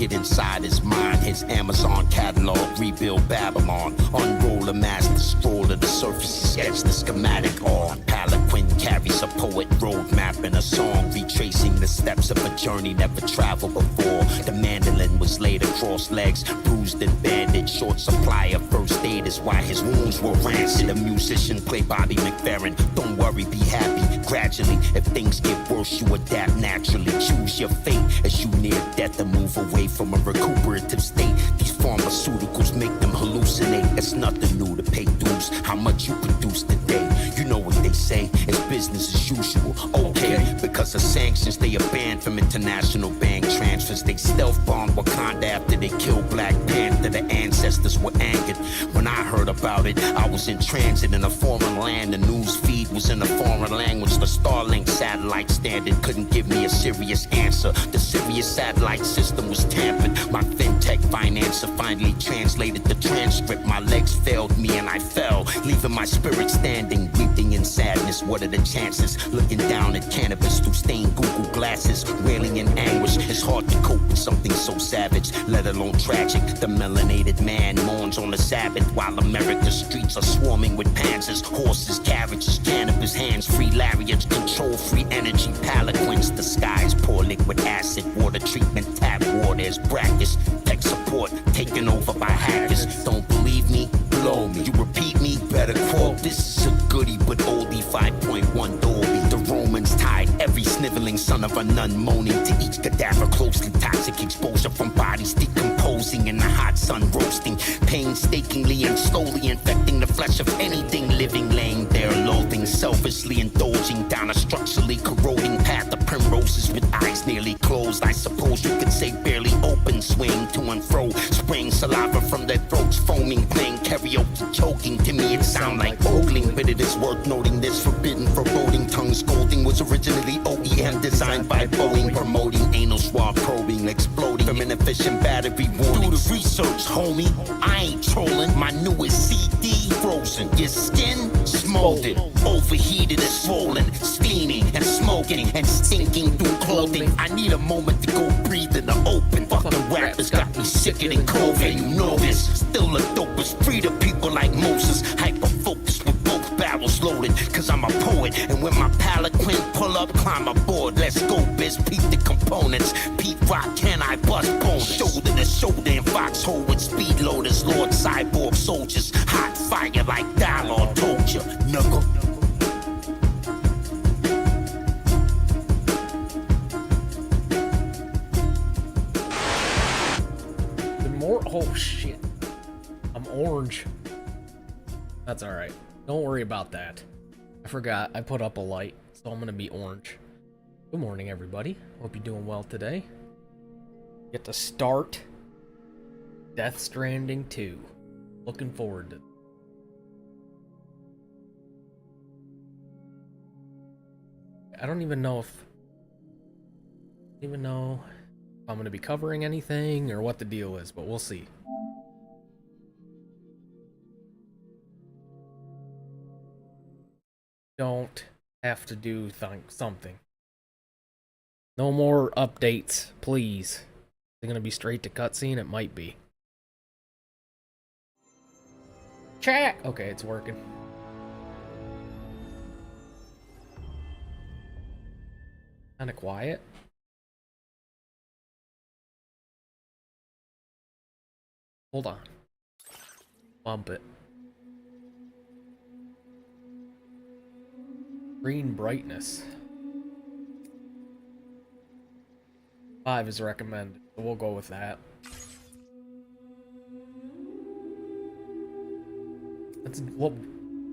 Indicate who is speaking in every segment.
Speaker 1: get inside his mind, his Amazon catalog, rebuild Babylon, unroll a master scroll of the surface, sketch the schematic on. Palanquin carries a poet roadmap and a song, retracing the steps of a journey never traveled before. The mandolin was laid across legs, bruised and bandaged. Short supply of first aid is why his wounds were rancid. A musician played Bobby McFerrin. Don't worry, be happy. Gradually, if things get worse, you adapt naturally. Choose your fate as you near death and move away from a recuperative state. These pharmaceuticals make them hallucinate. It's nothing new to pay dues. How much you produce today? You know what they say, it's business as usual. Okay, because of sanctions, they are banned from international bank transfers. They stealth bombed Wakanda after they killed Black Panther. The ancestors were angered. When I heard about it, I was in transit in a foreign land. The news feed was in a foreign language. The Starlink satellite standard couldn't give me a serious answer. The Sirius satellite system was tampered. My fintech financer finally translated the transcript. My legs failed me and I fell, leaving my spirit standing, weeping in sadness. What are the chances? Looking down at cannabis through stained Google glasses, wailing in anguish. It's hard to cope with something so savage, let alone tragic. The melanated man mourns on the Sabbath while America's streets are swarming with panzers, horses, carriages, cannabis, hands-free lariats, control-free energy, palanquins. The skies pour liquid acid, water treatment, tap water is brackish. Tech support taken over by hackers. Don't believe me? Blow me. You repeat me? Better quote. This is a goodie but oldie 5.1 Dolby. The Romans tied every sniveling son of a nun, moaning to each cadaver closely. Toxic exposure from bodies decomposing in the hot sun roasting, painstakingly and slowly infecting the flesh of anything living, laying there loathing, selfishly indulging down a structurally corroding path of primroses with eyes nearly closed. I suppose you could say barely open, swing to and fro, spraying saliva from their throats, foaming, playing karaoke, choking. To me it sound like ogling, but it is worth noting this forbidden, foreboding, tongue scolding was originally OEM, designed by Boeing, promoting anal swab probing, exploding from inefficient battery warning. Do the research, homie. I ain't trolling. My newest CD frozen. Your skin smoldered, overheated and swollen, steaming and smoking and stinking through clothing. I need a moment to go breathe in the open. Fucking rappers got me sicker than COVID. You know this. Still the dopest breed of people like Moses. Hyper focused with both barrels loaded. Cause I'm a poet. And when my palanquin pull up, climb aboard. Let's go, biz. Peep the components. Pete Rock, can I bust bones? Shoulder to shoulder in foxhole with speed loaders. Lord cyborg soldiers. Hot fire like dialogue told you. Knuckle.
Speaker 2: Oh shit. I'm orange. That's alright. Don't worry about that. I forgot I put up a light, so I'm gonna be orange. Good morning, everybody. Hope you're doing well today. Get to start Death Stranding 2. Looking forward to it. I don't even know if I'm going to be covering anything or what the deal is, but we'll see. Don't have to do something. No more updates, please. They're going to be straight to cutscene? It might be. Chat! Okay, it's working. Kind of quiet. Hold on. Bump it. Green brightness. 5 is recommended, so we'll go with that.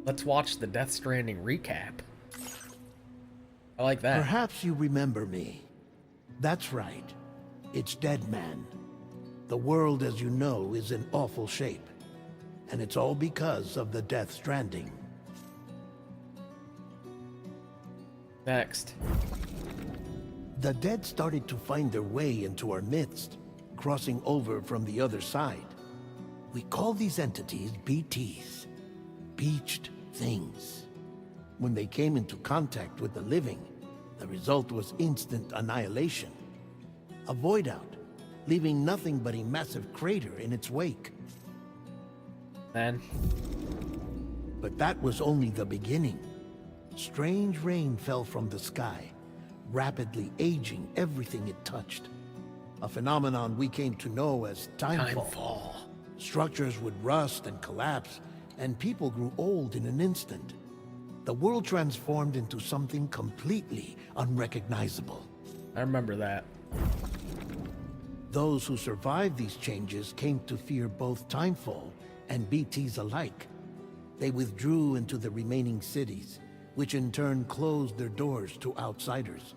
Speaker 2: Let's watch the Death Stranding recap. I like that.
Speaker 3: Perhaps you remember me. That's right. It's Deadman. The world, as you know, is in awful shape. And it's all because of the Death Stranding.
Speaker 2: Next.
Speaker 3: The dead started to find their way into our midst, crossing over from the other side. We call these entities BTs. Beached things. When they came into contact with the living, the result was instant annihilation. A void out, leaving nothing but a massive crater in its wake.
Speaker 2: Then,
Speaker 3: But that was only the beginning. Strange rain fell from the sky, rapidly aging everything it touched. A phenomenon we came to know as timefall.
Speaker 2: timefall.
Speaker 3: Structures would rust and collapse, and people grew old in an instant. The world transformed into something completely unrecognizable.
Speaker 2: I remember that.
Speaker 3: Those who survived these changes came to fear both timefall and BTs alike. They withdrew into the remaining cities, which in turn closed their doors to outsiders.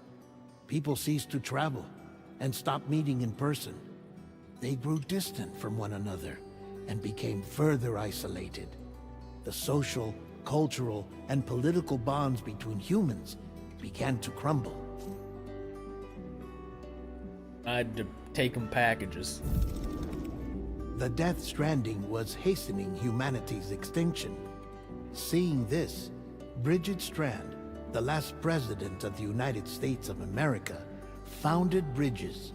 Speaker 3: People ceased to travel and stopped meeting in person. They grew distant from one another and became further isolated. The social, cultural, and political bonds between humans began to crumble.
Speaker 2: I had to take them packages.
Speaker 3: The Death Stranding was hastening humanity's extinction. Seeing this, Bridget Strand, the last president of the United States of America, founded Bridges,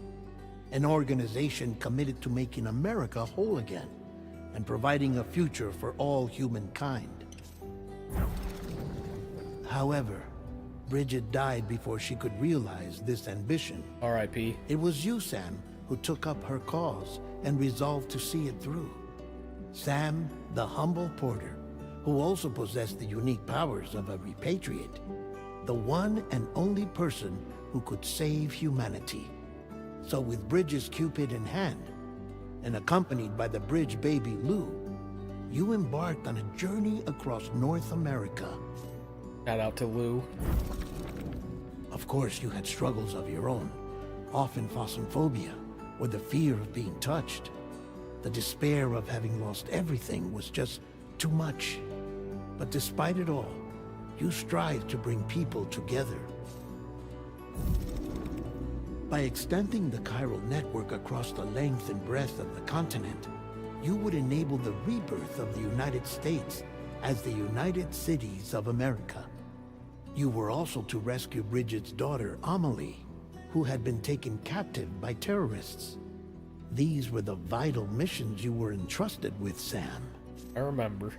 Speaker 3: an organization committed to making America whole again and providing a future for all humankind. However, Bridget died before she could realize this ambition.
Speaker 2: R.I.P.
Speaker 3: It was you, Sam, who took up her cause and resolved to see it through. Sam, the humble porter, who also possessed the unique powers of a repatriate, the one and only person who could save humanity. So with Bridges' Cupid in hand, and accompanied by the bridge baby Lou, you embarked on a journey across North America.
Speaker 2: Shout out to Lou.
Speaker 3: Of course, you had struggles of your own, often phosmophobia, or the fear of being touched. The despair of having lost everything was just too much. But despite it all, you strived to bring people together. By extending the chiral network across the length and breadth of the continent, you would enable the rebirth of the United States as the United Cities of America. You were also to rescue Bridget's daughter, Amelie, who had been taken captive by terrorists. These were the vital missions you were entrusted with, Sam.
Speaker 2: I remember.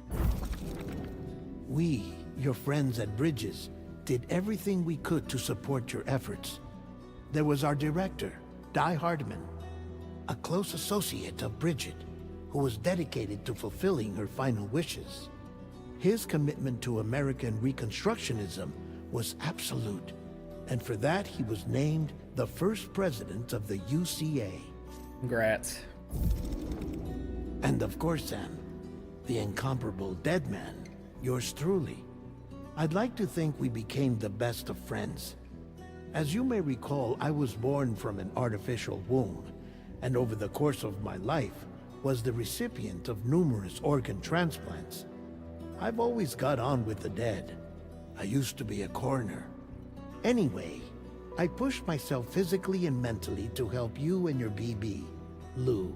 Speaker 3: We, your friends at Bridges, did everything we could to support your efforts. There was our director, Di Hardman, a close associate of Bridget, who was dedicated to fulfilling her final wishes. His commitment to American Reconstructionism was absolute, and for that he was named the first president of the UCA.
Speaker 2: Congrats.
Speaker 3: And of course, Sam, the incomparable Dead Man, yours truly. I'd like to think we became the best of friends. As you may recall, I was born from an artificial womb, and over the course of my life was the recipient of numerous organ transplants. I've always got on with the dead. I used to be a coroner. Anyway, I pushed myself physically and mentally to help you and your BB, Lou.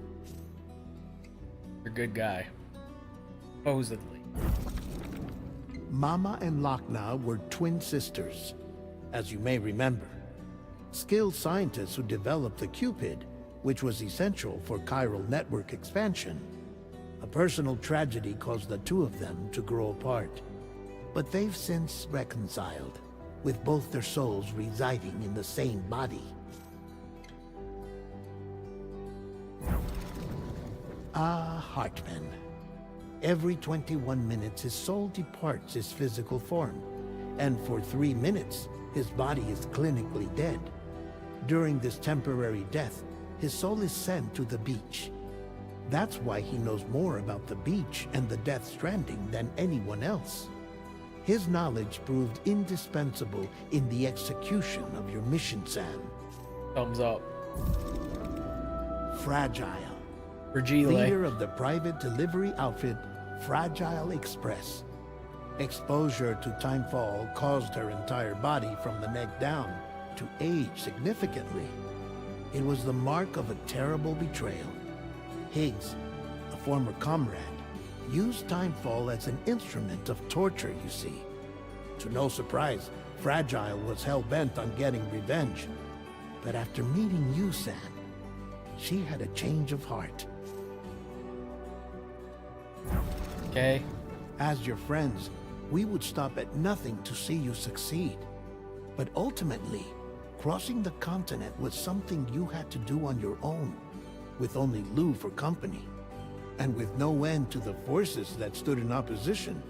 Speaker 2: You're a good guy. Supposedly.
Speaker 3: Mama and Lochna were twin sisters, as you may remember. Skilled scientists who developed the Cupid, which was essential for chiral network expansion. A personal tragedy caused the two of them to grow apart. But they've since reconciled, with both their souls residing in the same body. Ah, Hartman. Every 21 minutes his soul departs his physical form, and for 3 minutes his body is clinically dead. During this temporary death, his soul is sent to the beach. That's why he knows more about the beach and the Death Stranding than anyone else. His knowledge proved indispensable in the execution of your mission, Sam.
Speaker 2: Thumbs up.
Speaker 3: Fragile.
Speaker 2: Fragile.
Speaker 3: Leader of the private delivery outfit, Fragile Express. Exposure to timefall caused her entire body from the neck down to age significantly. It was the mark of a terrible betrayal. Higgs, a former comrade, used timefall as an instrument of torture, you see. To no surprise, Fragile was hell-bent on getting revenge. But after meeting you, Sam, she had a change of heart.
Speaker 2: Okay.
Speaker 3: As your friends, we would stop at nothing to see you succeed. But ultimately, crossing the continent was something you had to do on your own, with only Lou for company, and with no end to the forces that stood in opposition.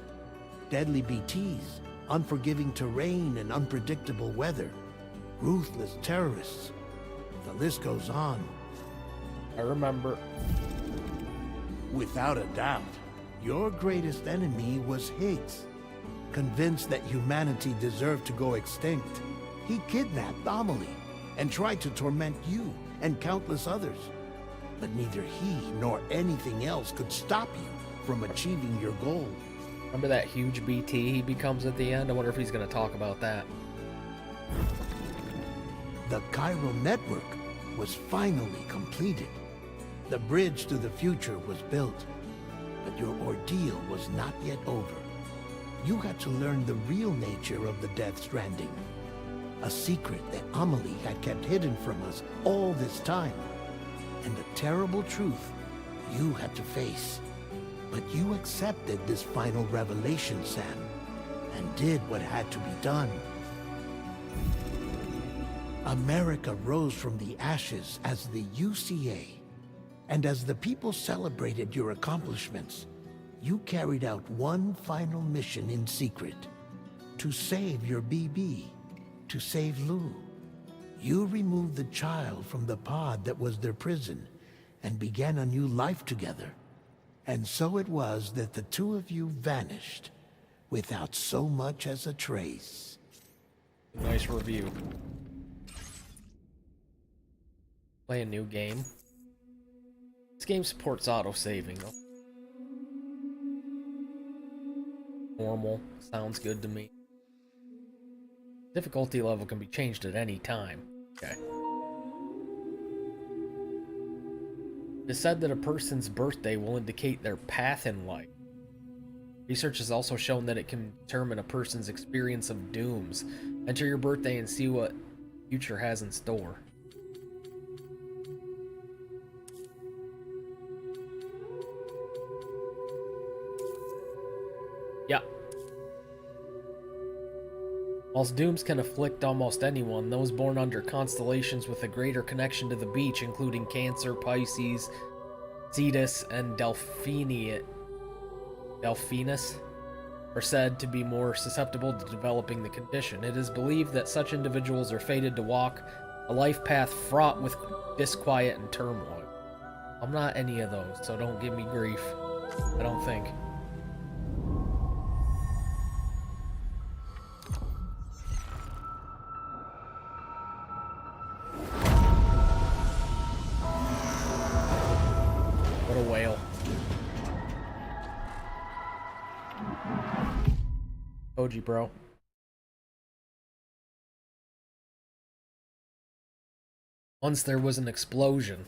Speaker 3: Deadly BTs, unforgiving terrain and unpredictable weather, ruthless terrorists. The list goes on.
Speaker 2: I remember.
Speaker 3: Without a doubt, your greatest enemy was Higgs. Convinced that humanity deserved to go extinct, he kidnapped Amelie and tried to torment you and countless others. But neither he nor anything else could stop you from achieving your goal.
Speaker 2: Remember that huge BT he becomes at the end? I wonder if he's going to talk about that.
Speaker 3: The chiral network was finally completed. The bridge to the future was built. But your ordeal was not yet over. You had to learn the real nature of the Death Stranding. A secret that Amelie had kept hidden from us all this time. And the terrible truth you had to face. But you accepted this final revelation, Sam, and did what had to be done. America rose from the ashes as the UCA. And as the people celebrated your accomplishments, you carried out one final mission in secret. To save your BB. To save Lou. You removed the child from the pod that was their prison and began a new life together. And so it was that the two of you vanished without so much as a trace.
Speaker 2: Nice review. Play a new game. This game supports auto-saving though. Normal. Sounds good to me. Difficulty level can be changed at any time. Okay. It is said that a person's birthday will indicate their path in life. Research has also shown that it can determine a person's experience of dooms. Enter your birthday and see what future has in store. Yeah. Whilst dooms can afflict almost anyone, those born under constellations with a greater connection to the beach, including Cancer, Pisces, Cetus, and Delphinus, are said to be more susceptible to developing the condition. It is believed that such individuals are fated to walk a life path fraught with disquiet and turmoil. I'm not any of those, so don't give me grief. I don't think. What a whale. Koji, bro. Once there was an explosion.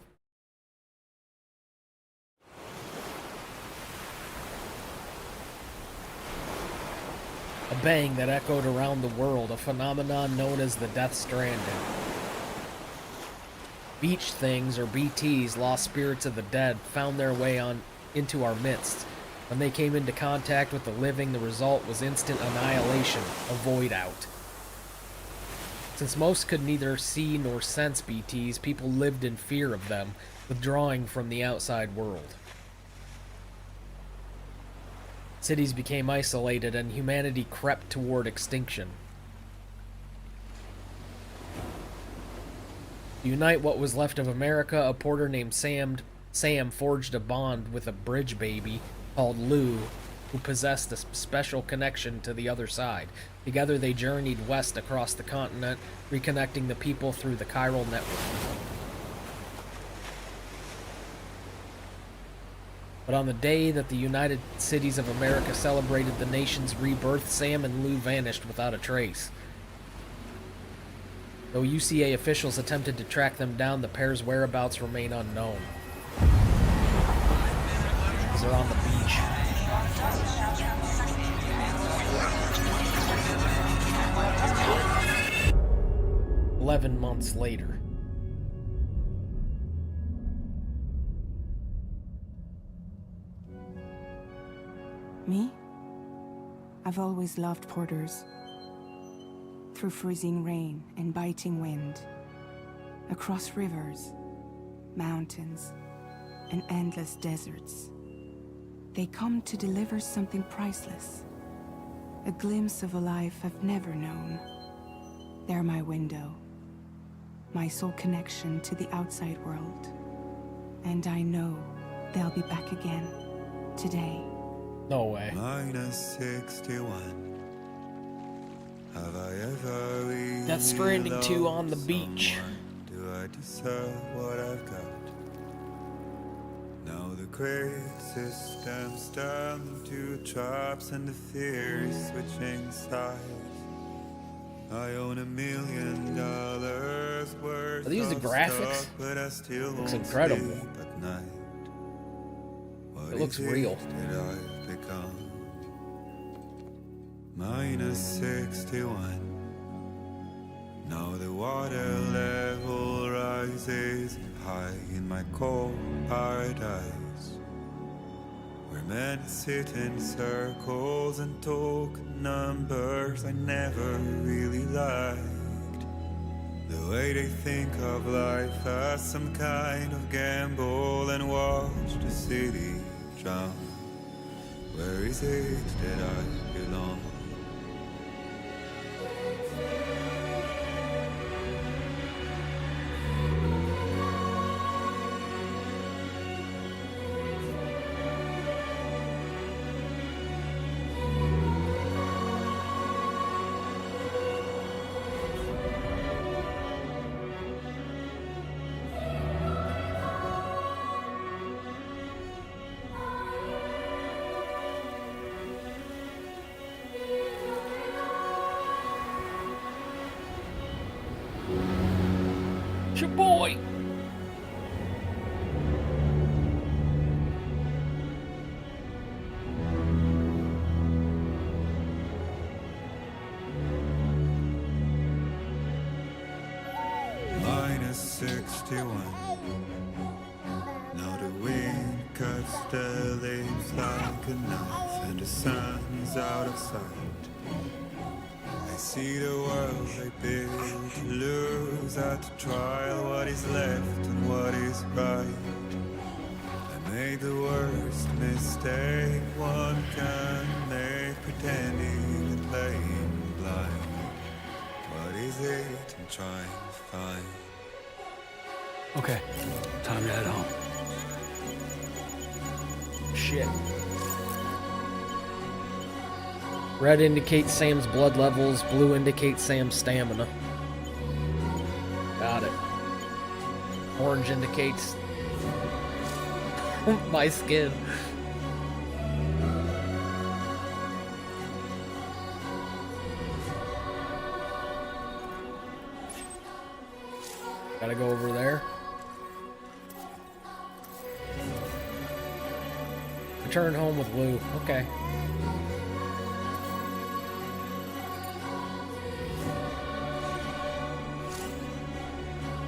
Speaker 2: A bang that echoed around the world, a phenomenon known as the Death Stranding. Beach things, or BTs, lost spirits of the dead, found their way on into our midst. When they came into contact with the living, the result was instant annihilation, a void out. Since most could neither see nor sense BTs, people lived in fear of them, withdrawing from the outside world. Cities became isolated and humanity crept toward extinction. To unite what was left of America, a porter named Sam forged a bond with a bridge baby called Lou, who possessed a special connection to the other side. Together they journeyed west across the continent, reconnecting the people through the chiral network. But on the day that the United Cities of America celebrated the nation's rebirth, Sam and Lou vanished without a trace. Though UCA officials attempted to track them down, the pair's whereabouts remain unknown. Because they're on the beach. "11 months later."
Speaker 4: Me? I've always loved porters. Through freezing rain and biting wind, across rivers, mountains, and endless deserts, they come to deliver something priceless. A glimpse of a life I've never known. They're my window, my sole connection to the outside world. And I know they'll be back again today.
Speaker 2: No way.
Speaker 5: -61. Have I ever really
Speaker 2: Death Stranding 2 on the beach.
Speaker 5: someone? Do I deserve what I've got? Now the great systems turn into traps and the fear is switching sides. I own $1 million worth
Speaker 2: Are these the
Speaker 5: of
Speaker 2: graphics?
Speaker 5: stock, but I still
Speaker 2: Looks
Speaker 5: won't
Speaker 2: incredible.
Speaker 5: sleep at night. What
Speaker 2: It looks
Speaker 5: is
Speaker 2: real.
Speaker 5: That I've become? -61. Now the water level rises high in my cold paradise, where men sit in circles and talk numbers I never really liked. The way they think of life as some kind of gamble and watch the city drown. Where is it that I belong?
Speaker 2: It's your boy.
Speaker 5: -61. Now the wind cuts the leaves like a knife and the sun's out of sight. I see the world they build to lose at the trial, what is left and what is right. I made the worst mistake one can make, pretending and playing blind. What is it I'm trying to find?
Speaker 6: Okay, time to head home.
Speaker 2: Shit. Red indicates Sam's blood levels, blue indicates Sam's stamina. Got it. Orange indicates my skin. Gotta go over there. Return home with Lou. Okay.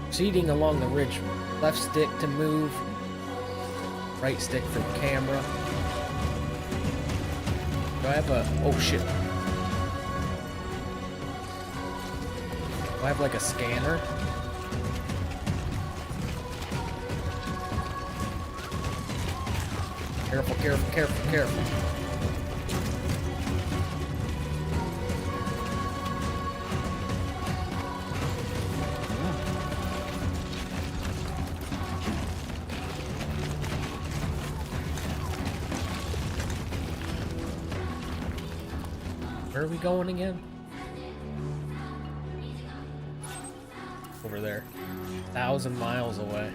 Speaker 2: Proceeding along the ridge. Left stick to move. Right stick for the camera. Do I have a... Oh shit. Do I have like a scanner? Careful, careful, careful, careful. Where are we going again? Over there. 1,000 miles away.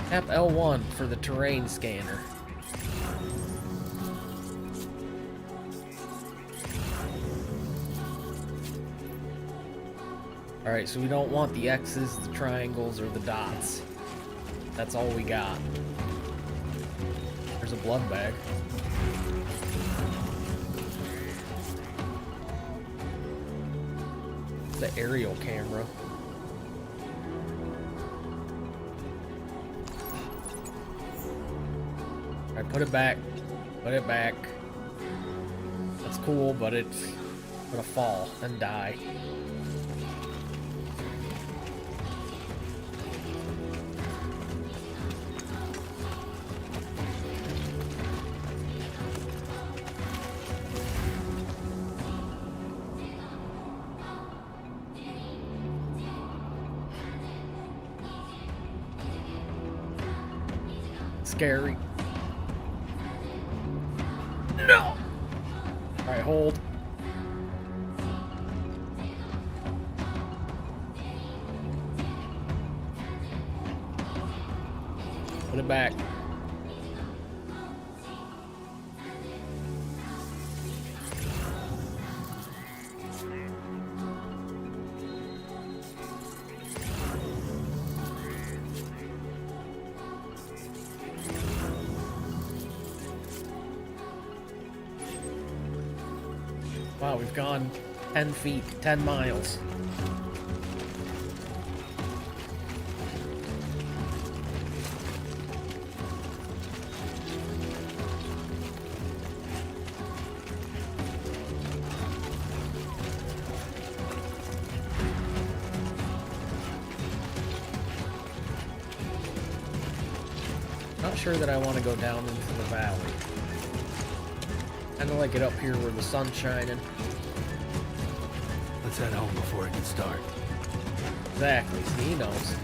Speaker 2: Tap L1 for the terrain scanner. Alright, so we don't want the X's, the triangles, or the dots. That's all we got. There's a blood bag. The aerial camera. Alright, put it back. Put it back. That's cool, but it's gonna fall and die. Scary. No! Alright, hold. Put it back. Wow, we've gone 10 feet, 10 miles. Not sure that I want to go down into the valley. Kind of like it up here where the sun's shining.
Speaker 6: Let's head home before it gets dark.
Speaker 2: Exactly, see, he knows.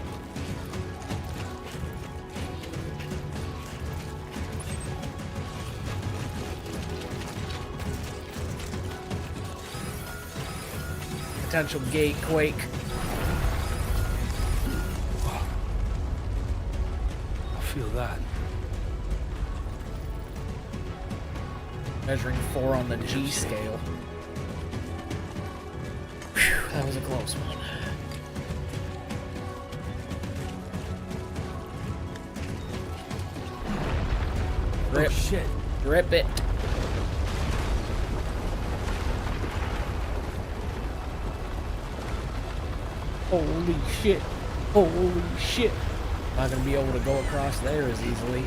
Speaker 2: Potential gate quake.
Speaker 6: I feel that.
Speaker 2: Measuring 4 on the G scale. Whew, that was a close one. Rip.
Speaker 6: Oh shit.
Speaker 2: Rip it. Holy shit. Holy shit. Not gonna be able to go across there as easily.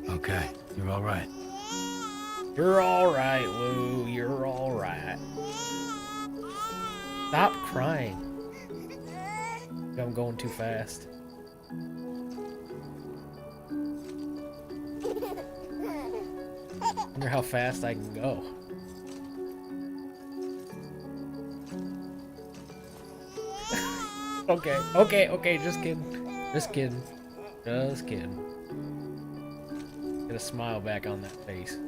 Speaker 6: Okay, you're all right.
Speaker 2: You're alright, Lou. You're alright. Stop crying. I'm going too fast. Wonder how fast I can go. Okay, just kidding. Just kidding. Just kidding. Get a smile back on that face.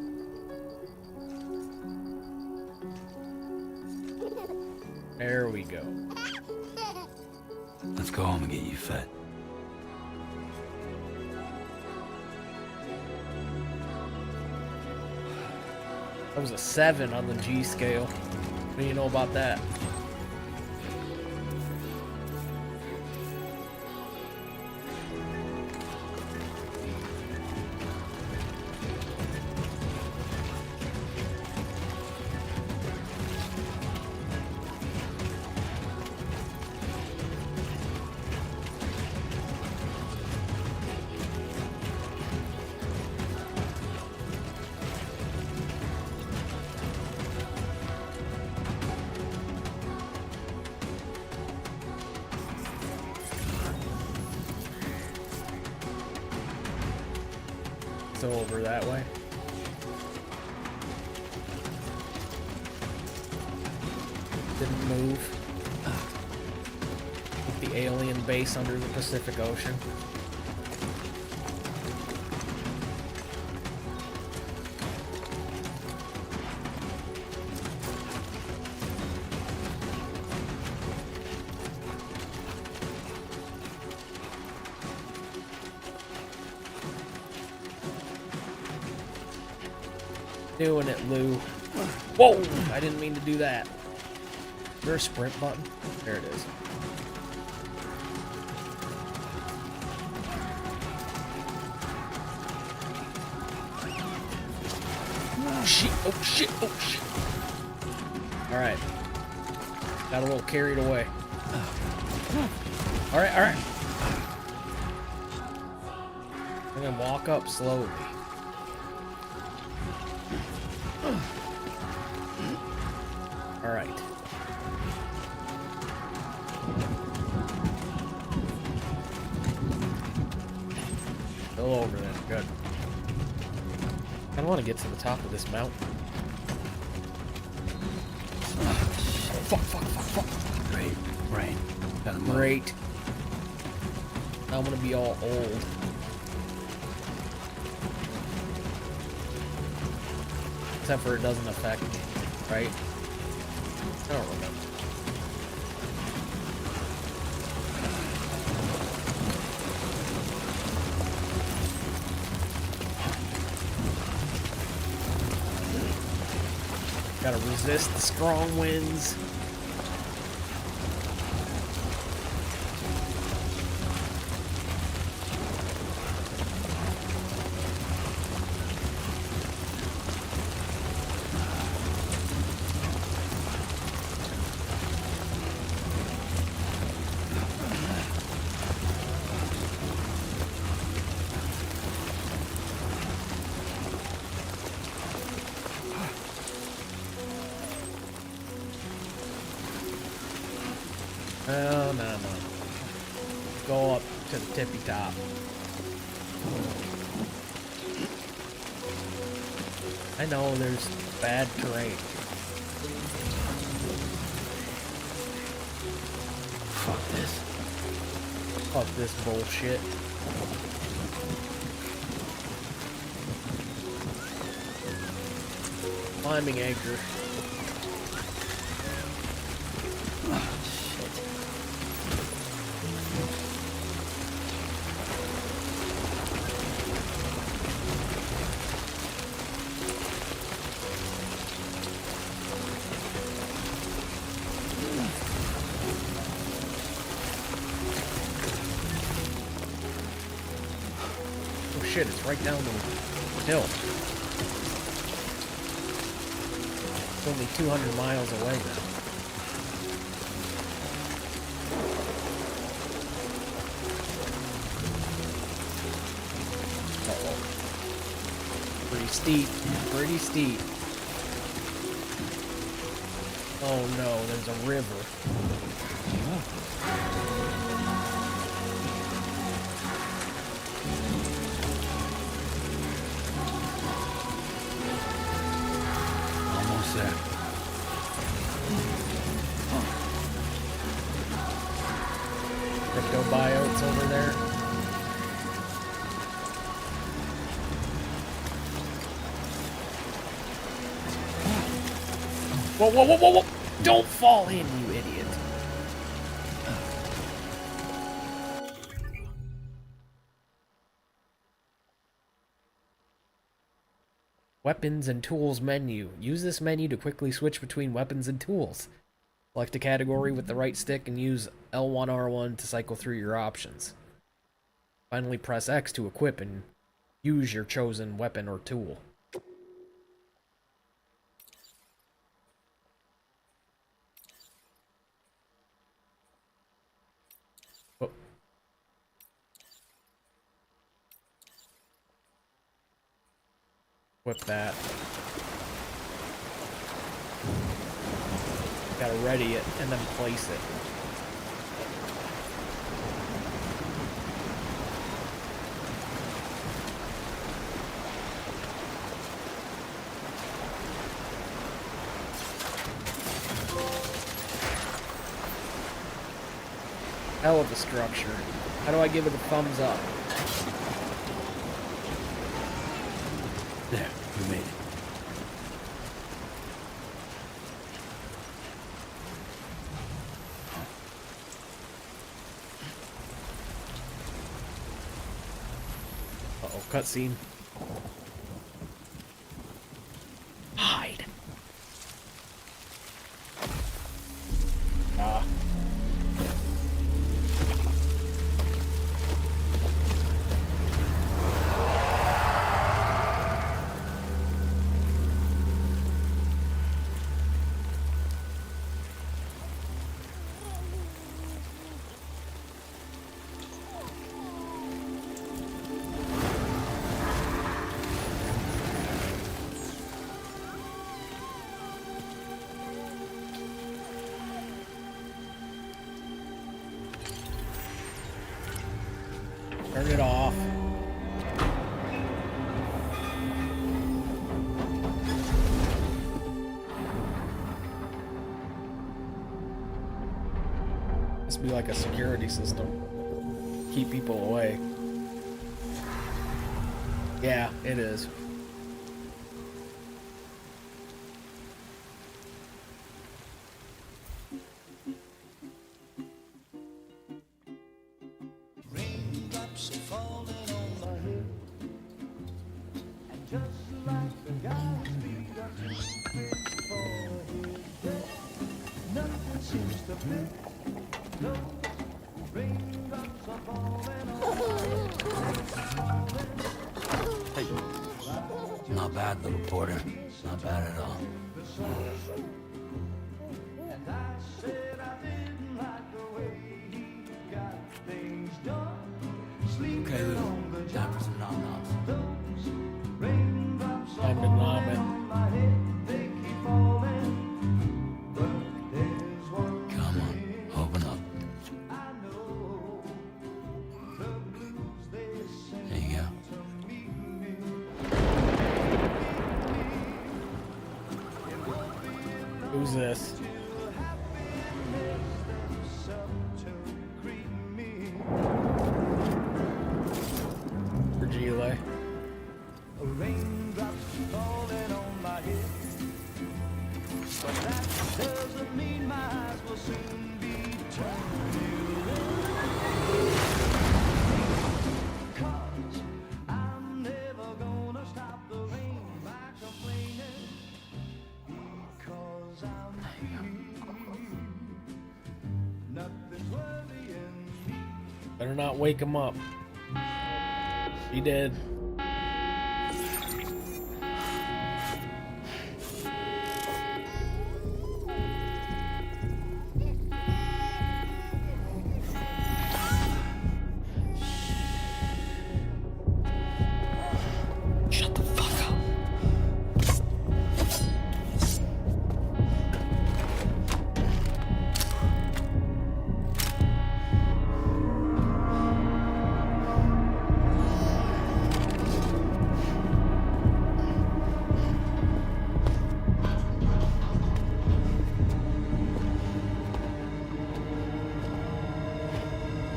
Speaker 2: There we go.
Speaker 6: Let's go home and get you fed.
Speaker 2: That was a 7 on the G scale. What do you know about that? So over that way. Didn't move. With the alien base under the Pacific Ocean. Doing it, Lou. Whoa! I didn't mean to do that. Is there a sprint button? There it is. shit, oh shit, oh shit. Alright. Got a little carried away. Alright, alright. And then walk up slowly. Alright. Still over there, good. I don't want to get to the top of this mountain. Fuck, fuck, fuck, fuck.
Speaker 6: Great. Rain. Gotta move.
Speaker 2: Great. Now I'm gonna be all old. Except for it doesn't affect me, right? I don't remember. Gotta resist the strong winds. Oh, no, no. Go up to the tippy top. I know there's bad terrain.
Speaker 6: Fuck this.
Speaker 2: Fuck this bullshit. Climbing anchor. Oh shit, it's right down the hill. It's only 200 miles away now. Uh-oh. Pretty steep, pretty steep. Oh no, there's a river.
Speaker 6: Almost there.
Speaker 2: Crypto biotes over there. Whoa, whoa, whoa, whoa, whoa! Don't fall in, you idiot. Weapons and tools menu. Use this menu to quickly switch between weapons and tools. Select a category with the right stick and use L1R1 to cycle through your options. Finally, press X to equip and use your chosen weapon or tool. Oh. Equip that. Gotta ready it and then place it. Hell of a structure. How do I give it a thumbs up?
Speaker 6: There, we made it.
Speaker 2: Uh-oh, cutscene. Hide. Ah. Turn it off. Must be like a security system. Keep people away. Yeah, it is.
Speaker 7: Raindrops are falling on my head, and just like the guy's feet are too big for his bed, nothing seems to fit. No, raindrops are falling on my head.
Speaker 6: Hey, not bad, little porter. Not bad at all.
Speaker 7: And I said I didn't like the way he got things done. Sleeping
Speaker 6: Okay, Lou.
Speaker 7: on the
Speaker 6: Time
Speaker 7: job.
Speaker 6: for some nom-noms.
Speaker 7: Those raindrops are
Speaker 2: Time to
Speaker 7: falling
Speaker 2: nom it.
Speaker 7: on my head. They keep falling. But there's one
Speaker 6: Come on, open up.
Speaker 7: I know. The blues they sing
Speaker 6: There you go.
Speaker 7: to meet me.
Speaker 2: Who's this? Virgile.
Speaker 7: Raindrops falling on my head, but that doesn't mean my eyes will soon be turning red. 'Cause I'm never gonna stop the rain by complaining, because I'm free. Nothing's worrying me.
Speaker 2: Better not wake him up. He did. Shut the fuck up.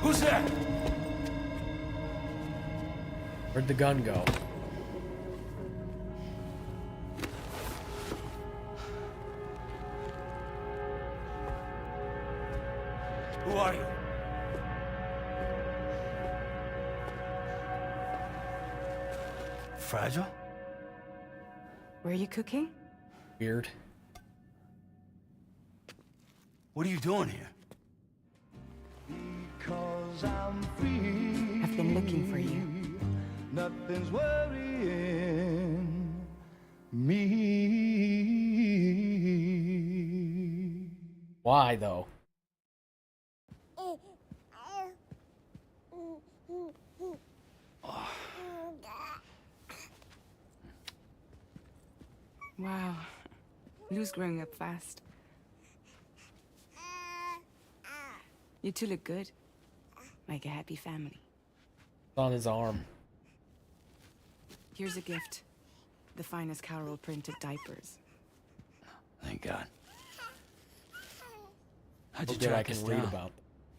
Speaker 6: Who's there?
Speaker 2: Where'd the gun go?
Speaker 6: Who are you? Fragile?
Speaker 4: Were you cooking?
Speaker 2: Weird.
Speaker 6: What are you doing here?
Speaker 7: Because I'm free.
Speaker 4: I've been looking for you.
Speaker 7: Nothing's worrying me.
Speaker 2: Why though?
Speaker 4: Wow. Lou's growing up fast. You two look good. Like a happy family.
Speaker 2: It's on his arm.
Speaker 4: Here's a gift. The finest Carol printed diapers.
Speaker 6: Thank God. How'd you
Speaker 2: Hope that I
Speaker 6: track
Speaker 2: can
Speaker 6: us
Speaker 2: read
Speaker 6: down?
Speaker 2: about.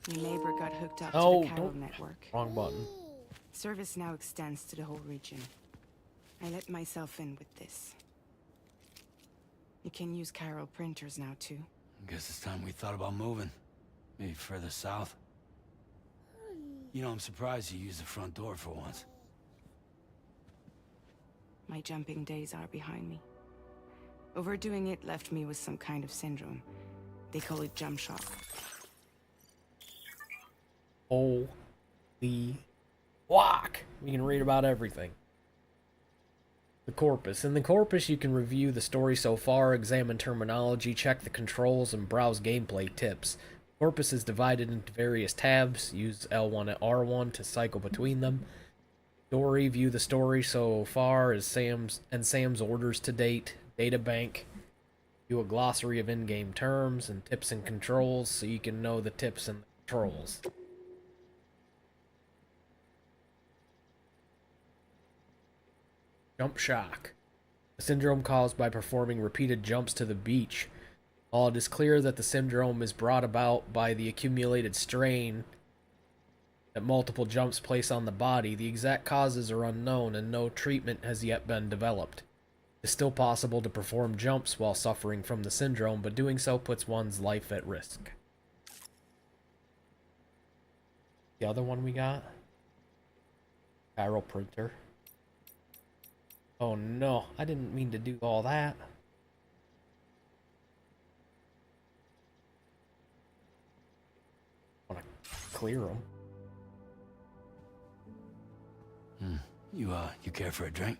Speaker 4: Your neighbor got hooked up
Speaker 2: No,
Speaker 4: to the Carol
Speaker 2: don't-
Speaker 4: network.
Speaker 2: Wrong button.
Speaker 4: Service now extends to the whole region. I let myself in with this. You can use Carol printers now too.
Speaker 6: Guess it's time we thought about moving. Maybe further south. You know, I'm surprised you used the front door for once.
Speaker 4: My jumping days are behind me. Overdoing it left me with some kind of syndrome. They call it jump shock.
Speaker 2: Holy fuck! You can read about everything. The corpus. In the corpus, you can review the story so far, examine terminology, check the controls, and browse gameplay tips. Corpus is divided into various tabs. Use L1 and R1 to cycle between them. Story. View the story so far as Sam's orders to date. Databank. View a glossary of in-game terms and tips and controls so you can know the tips and the controls. Jump shock. A syndrome caused by performing repeated jumps to the beach. While it is clear that the syndrome is brought about by the accumulated strain that multiple jumps place on the body, the exact causes are unknown and no treatment has yet been developed. It is still possible to perform jumps while suffering from the syndrome, but doing so puts one's life at risk. The other one we got? Chiral printer. Oh no, I didn't mean to do all that. I want to clear them.
Speaker 6: You care for a drink?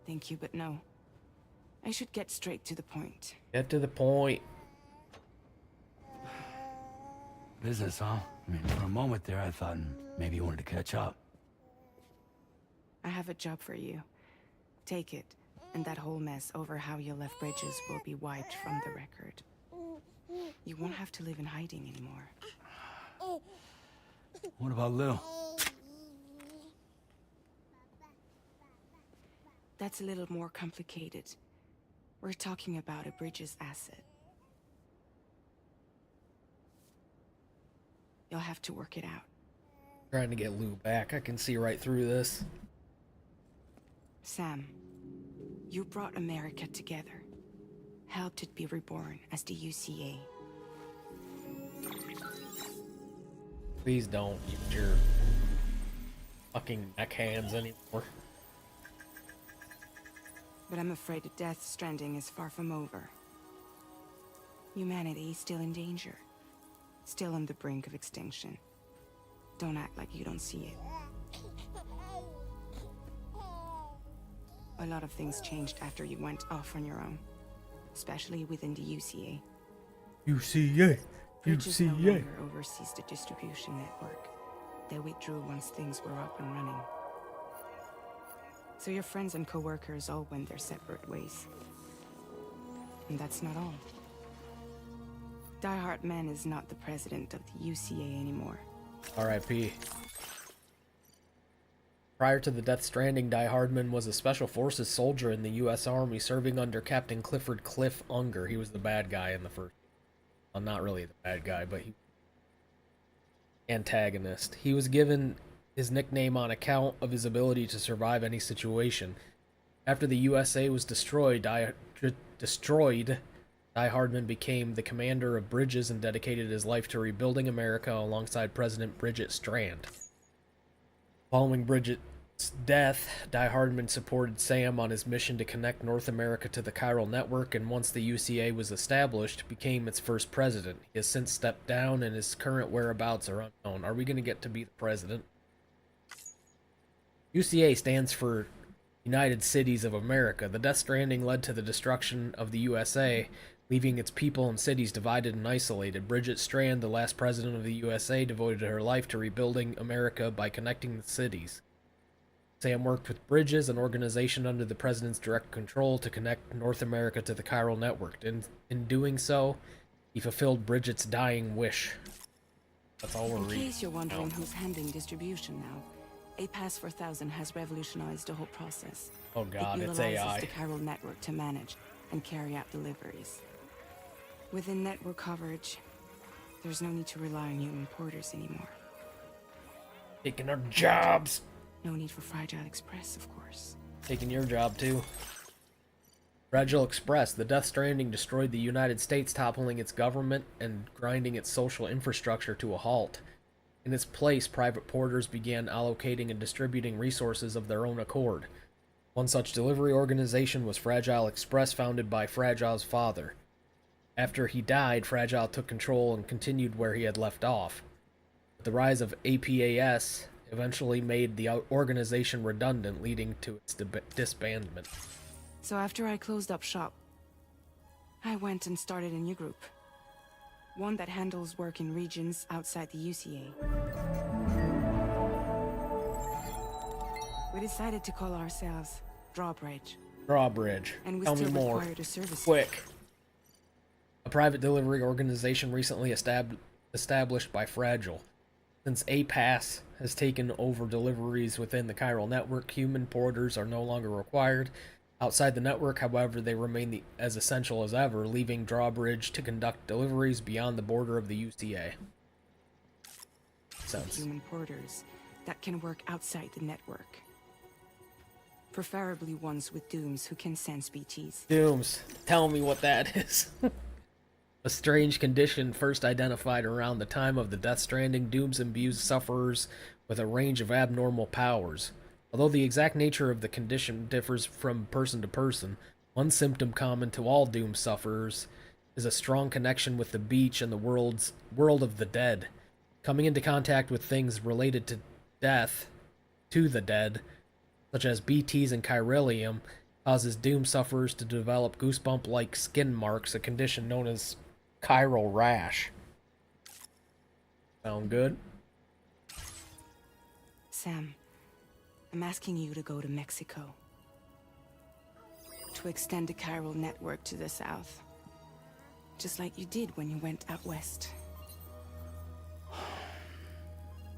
Speaker 4: Thank you, but no. I should get straight to the point.
Speaker 2: Get to the point.
Speaker 6: Business, huh? I mean, for a moment there, I thought maybe you wanted to catch up.
Speaker 4: I have a job for you. Take it, and that whole mess over how you left Bridges will be wiped from the record. You won't have to live in hiding anymore.
Speaker 6: What about Lil?
Speaker 4: That's a little more complicated. We're talking about a Bridges asset. You'll have to work it out.
Speaker 2: Trying to get Lou back. I can see right through this.
Speaker 4: Sam, you brought America together. Helped it be reborn as the UCA.
Speaker 2: Please don't use your fucking neck hands anymore.
Speaker 4: But I'm afraid that Death Stranding is far from over. Humanity is still in danger. Still on the brink of extinction. Don't act like you don't see it. A lot of things changed after you went off on your own. Especially within the UCA.
Speaker 2: UCA.
Speaker 4: Bridges no longer oversees the distribution network. They withdrew once things were up and running. So your friends and co-workers all went their separate ways. And that's not all. Die Hardman is not the president of the UCA anymore.
Speaker 2: R.I.P. Prior to the Death Stranding, Die Hardman was a Special Forces soldier in the U.S. Army serving under Captain Clifford Cliff Unger. He was the bad guy in the first... Well, not really the bad guy, but he... antagonist. He was given his nickname on account of his ability to survive any situation. After the USA was destroyed, Die Hardman became the commander of Bridges and dedicated his life to rebuilding America alongside President Bridget Strand. Following Bridget's death, Die Hardman supported Sam on his mission to connect North America to the chiral network, and once the UCA was established, became its first president. He has since stepped down, and his current whereabouts are unknown. Are we going to get to be the president? UCA stands for United Cities of America. The Death Stranding led to the destruction of the USA, leaving its people and cities divided and isolated. Bridget Strand, the last president of the USA, devoted her life to rebuilding America by connecting the cities. Sam worked with Bridges, an organization under the president's direct control, to connect North America to the chiral network. In doing so, he fulfilled Bridget's dying wish. That's all we're
Speaker 4: In
Speaker 2: reading.
Speaker 4: case you're wondering who's handling distribution now, A Pass 4000 has revolutionized the whole process.
Speaker 2: Oh god,
Speaker 4: it
Speaker 2: it's
Speaker 4: utilizes
Speaker 2: AI.
Speaker 4: the chiral network to manage and carry out deliveries. Within network coverage, there's no need to rely on human porters anymore.
Speaker 2: Taking our jobs.
Speaker 4: No need for Fragile Express, of course.
Speaker 2: Taking your job too. Fragile Express. The Death Stranding destroyed the United States, toppling its government and grinding its social infrastructure to a halt. In its place, private porters began allocating and distributing resources of their own accord. One such delivery organization was Fragile Express, founded by Fragile's father. After he died, Fragile took control and continued where he had left off. The rise of APAS eventually made the organization redundant, leading to its disbandment.
Speaker 4: So after I closed up shop, I went and started a new group. One that handles work in regions outside the UCA. We decided to call ourselves Drawbridge.
Speaker 2: Drawbridge.
Speaker 4: And we
Speaker 2: Tell me
Speaker 4: still
Speaker 2: more.
Speaker 4: require the services.
Speaker 2: Quick. A private delivery organization recently established by Fragile. Since APAS has taken over deliveries within the chiral network, human porters are no longer required. Outside the network, however, they remain as essential as ever, leaving Drawbridge to conduct deliveries beyond the border of the UCA. Sounds.
Speaker 4: Human porters that can work outside the network. Preferably ones with dooms who can sense BTs.
Speaker 2: Dooms. Tell me what that is. A strange condition first identified around the time of the Death Stranding, dooms imbues sufferers with a range of abnormal powers. Although the exact nature of the condition differs from person to person, one symptom common to all doom sufferers is a strong connection with the beach and the world of the dead. Coming into contact with things related to death, to the dead, such as BTs and chiralium, causes doom sufferers to develop goosebump-like skin marks, a condition known as chiral rash. Sound good?
Speaker 4: Sam, I'm asking you to go to Mexico. To extend the chiral network to the south. Just like you did when you went out west.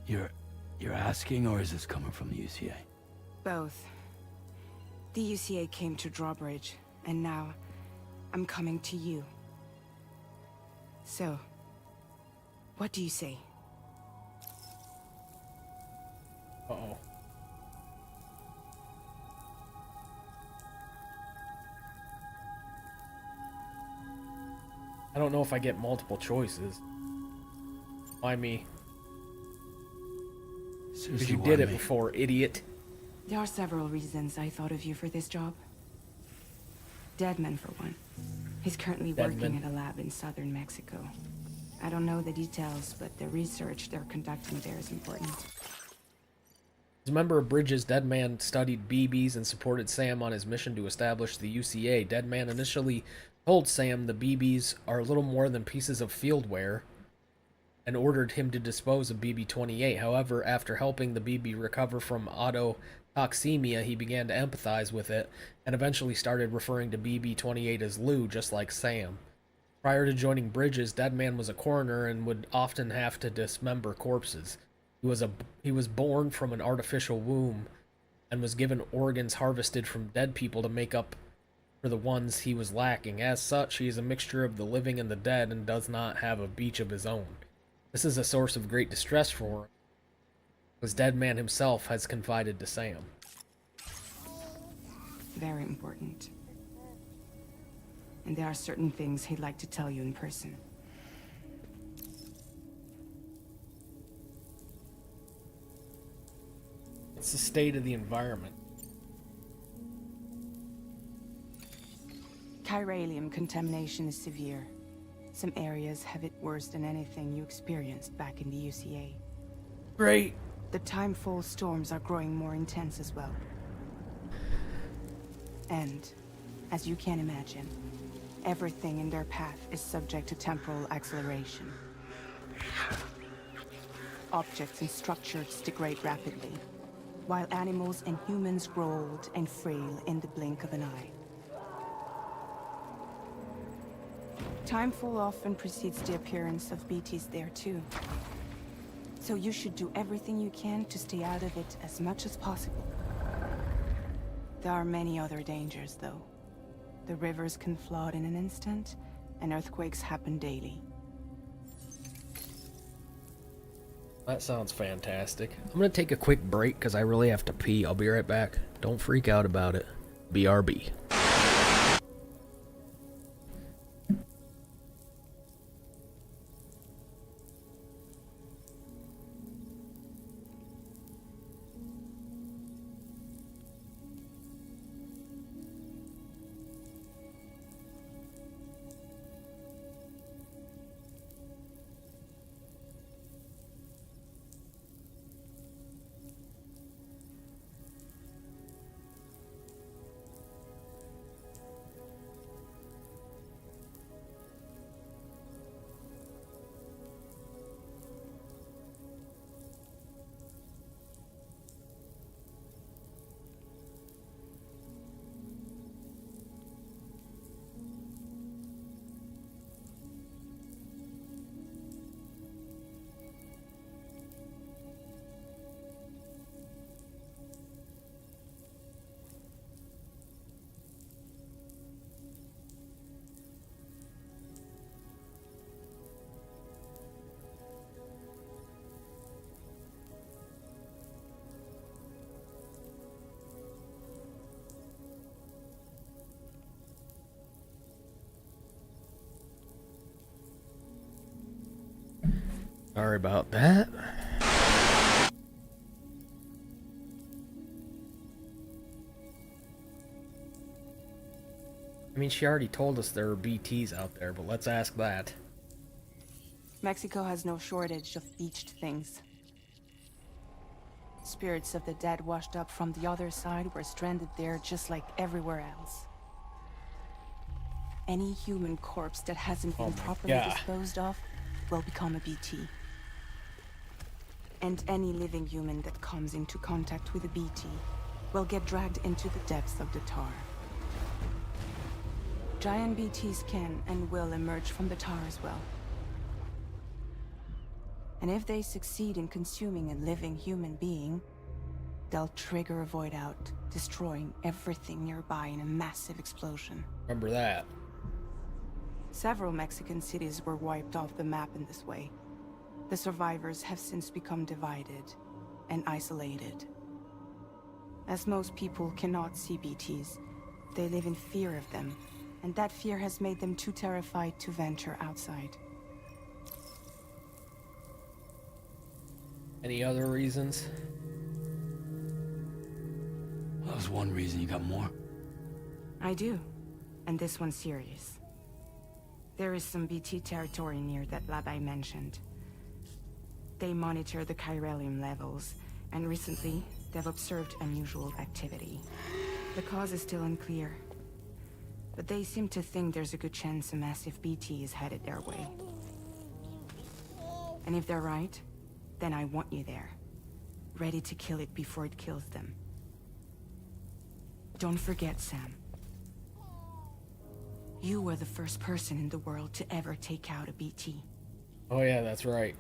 Speaker 6: You're asking, or is this coming from the UCA?
Speaker 4: Both. The UCA came to Drawbridge, and now I'm coming to you. So, what do you say?
Speaker 2: Uh-oh. I don't know if I get multiple choices. Why me? Because
Speaker 6: Seriously,
Speaker 2: you
Speaker 6: why
Speaker 2: did it
Speaker 6: me?
Speaker 2: before, idiot.
Speaker 4: There are several reasons I thought of you for this job. Deadman, for one. He's currently working
Speaker 2: Deadman.
Speaker 4: at a lab in southern Mexico. I don't know the details, but the research they're conducting there is important.
Speaker 2: As a member of Bridges, Deadman studied BBs and supported Sam on his mission to establish the UCA. Deadman initially told Sam the BBs are little more than pieces of fieldware and ordered him to dispose of BB-28. However, after helping the BB recover from autotoxemia, he began to empathize with it and eventually started referring to BB-28 as Lou, just like Sam. Prior to joining Bridges, Deadman was a coroner and would often have to dismember corpses. He was born from an artificial womb and was given organs harvested from dead people to make up for the ones he was lacking. As such, he is a mixture of the living and the dead and does not have a beach of his own. This is a source of great distress for him, as Deadman himself has confided to Sam.
Speaker 4: Very important. And there are certain things he'd like to tell you in person.
Speaker 2: It's the state of the environment.
Speaker 4: Chiralium contamination is severe. Some areas have it worse than anything you experienced back in the UCA.
Speaker 2: Great.
Speaker 4: The timefall storms are growing more intense as well. And, as you can imagine, everything in their path is subject to temporal acceleration. Objects and structures degrade rapidly, while animals and humans grow old and frail in the blink of an eye. Timefall often precedes the appearance of BTs there too. So you should do everything you can to stay out of it as much as possible. There are many other dangers, though. The rivers can flood in an instant, and earthquakes happen daily.
Speaker 2: That sounds fantastic. I'm going to take a quick break because I really have to pee. I'll be right back. Don't freak out about it. BRB. Sorry about that. I mean, she already told us there are BTs out there, but let's ask that.
Speaker 4: Mexico has no shortage of beached things. Spirits of the dead washed up from the other side were stranded there just like everywhere else. Any human corpse that hasn't been properly disposed of will become a BT. And any living human that comes into contact with a BT will get dragged into the depths of the tar. Giant BTs can and will emerge from the tar as well. And if they succeed in consuming a living human being, they'll trigger a void out, destroying everything nearby in a massive explosion.
Speaker 2: Remember that.
Speaker 4: Several Mexican cities were wiped off the map in this way. The survivors have since become divided and isolated. As most people cannot see BTs, they live in fear of them, and that fear has made them too terrified to venture outside.
Speaker 2: Any other reasons?
Speaker 6: That was one reason. You got more?
Speaker 4: I do, and this one's serious. There is some BT territory near that lab I mentioned. They monitor the chiralium levels, and recently, they've observed unusual activity. The cause is still unclear, but they seem to think there's a good chance a massive BT is headed their way. And if they're right, then I want you there, ready to kill it before it kills them. Don't forget, Sam. You were the first person in the world to ever take out a BT.
Speaker 2: Oh yeah, that's right.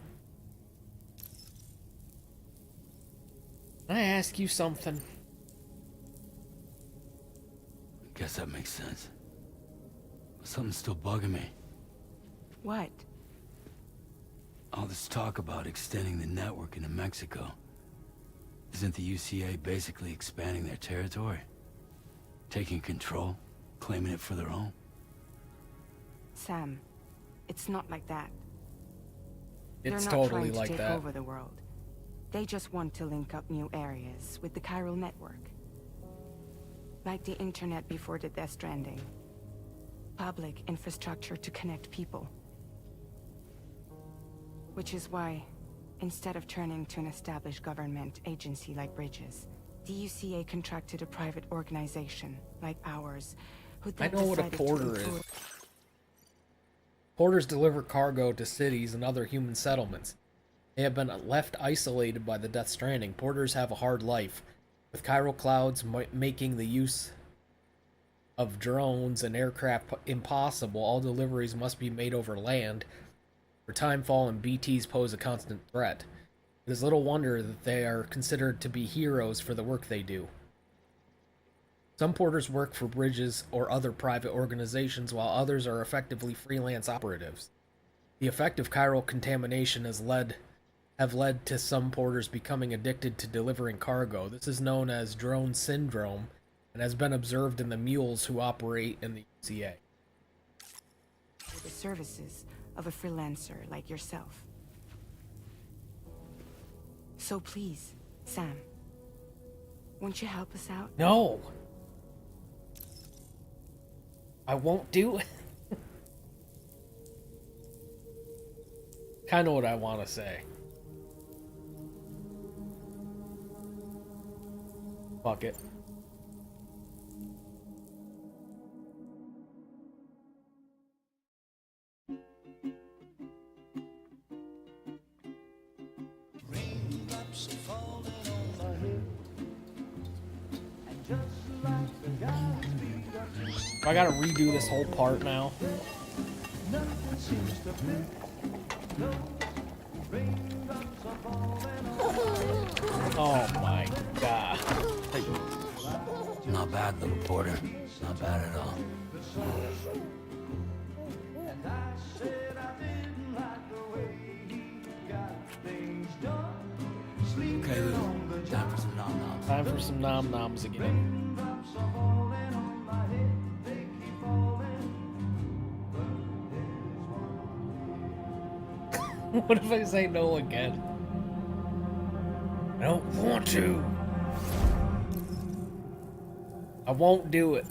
Speaker 2: Can I ask you something?
Speaker 6: Guess that makes sense. But something's still bugging me.
Speaker 4: What?
Speaker 6: All this talk about extending the network into Mexico. Isn't the UCA basically expanding their territory? Taking control? Claiming it for their own?
Speaker 4: Sam, it's not like that.
Speaker 2: It's
Speaker 4: They're not
Speaker 2: totally
Speaker 4: trying to
Speaker 2: like
Speaker 4: take
Speaker 2: that.
Speaker 4: over the world. They just want to link up new areas with the chiral network. Like the internet before the Death Stranding. Public infrastructure to connect people. Which is why, instead of turning to an established government agency like Bridges, the UCA contracted a private organization like ours, who
Speaker 2: I
Speaker 4: then
Speaker 2: know what a
Speaker 4: decided to
Speaker 2: porter is.
Speaker 4: improve-
Speaker 2: Porters deliver cargo to cities and other human settlements. They have been left isolated by the Death Stranding. Porters have a hard life, with chiral clouds making the use of drones and aircraft impossible. All deliveries must be made over land, where timefall and BTs pose a constant threat. It is little wonder that they are considered to be heroes for the work they do. Some porters work for Bridges or other private organizations, while others are effectively freelance operatives. The effect of chiral contamination have led to some porters becoming addicted to delivering cargo. This is known as drone syndrome and has been observed in the mules who operate in the UCA.
Speaker 4: the services of a freelancer like yourself. So please, Sam, won't you help us out?
Speaker 2: No! I won't do it. Kind of what I want to say. Fuck it.
Speaker 7: Raindrops are falling on my head, and just like the Godspeed
Speaker 2: I gotta redo this whole part now.
Speaker 7: nothing seems to fit. No, raindrops are falling on my head.
Speaker 2: Oh my god.
Speaker 6: Not bad, little porter. Not bad at all.
Speaker 7: And I said I didn't like the way he got things done. Sleeping
Speaker 6: Okay, Lou.
Speaker 7: on the
Speaker 6: Time for some nom-noms.
Speaker 2: Time for some nom-noms again.
Speaker 7: raindrops are falling on my head. They keep falling. But there's one
Speaker 2: What if I say no again? I don't want to. I won't do it.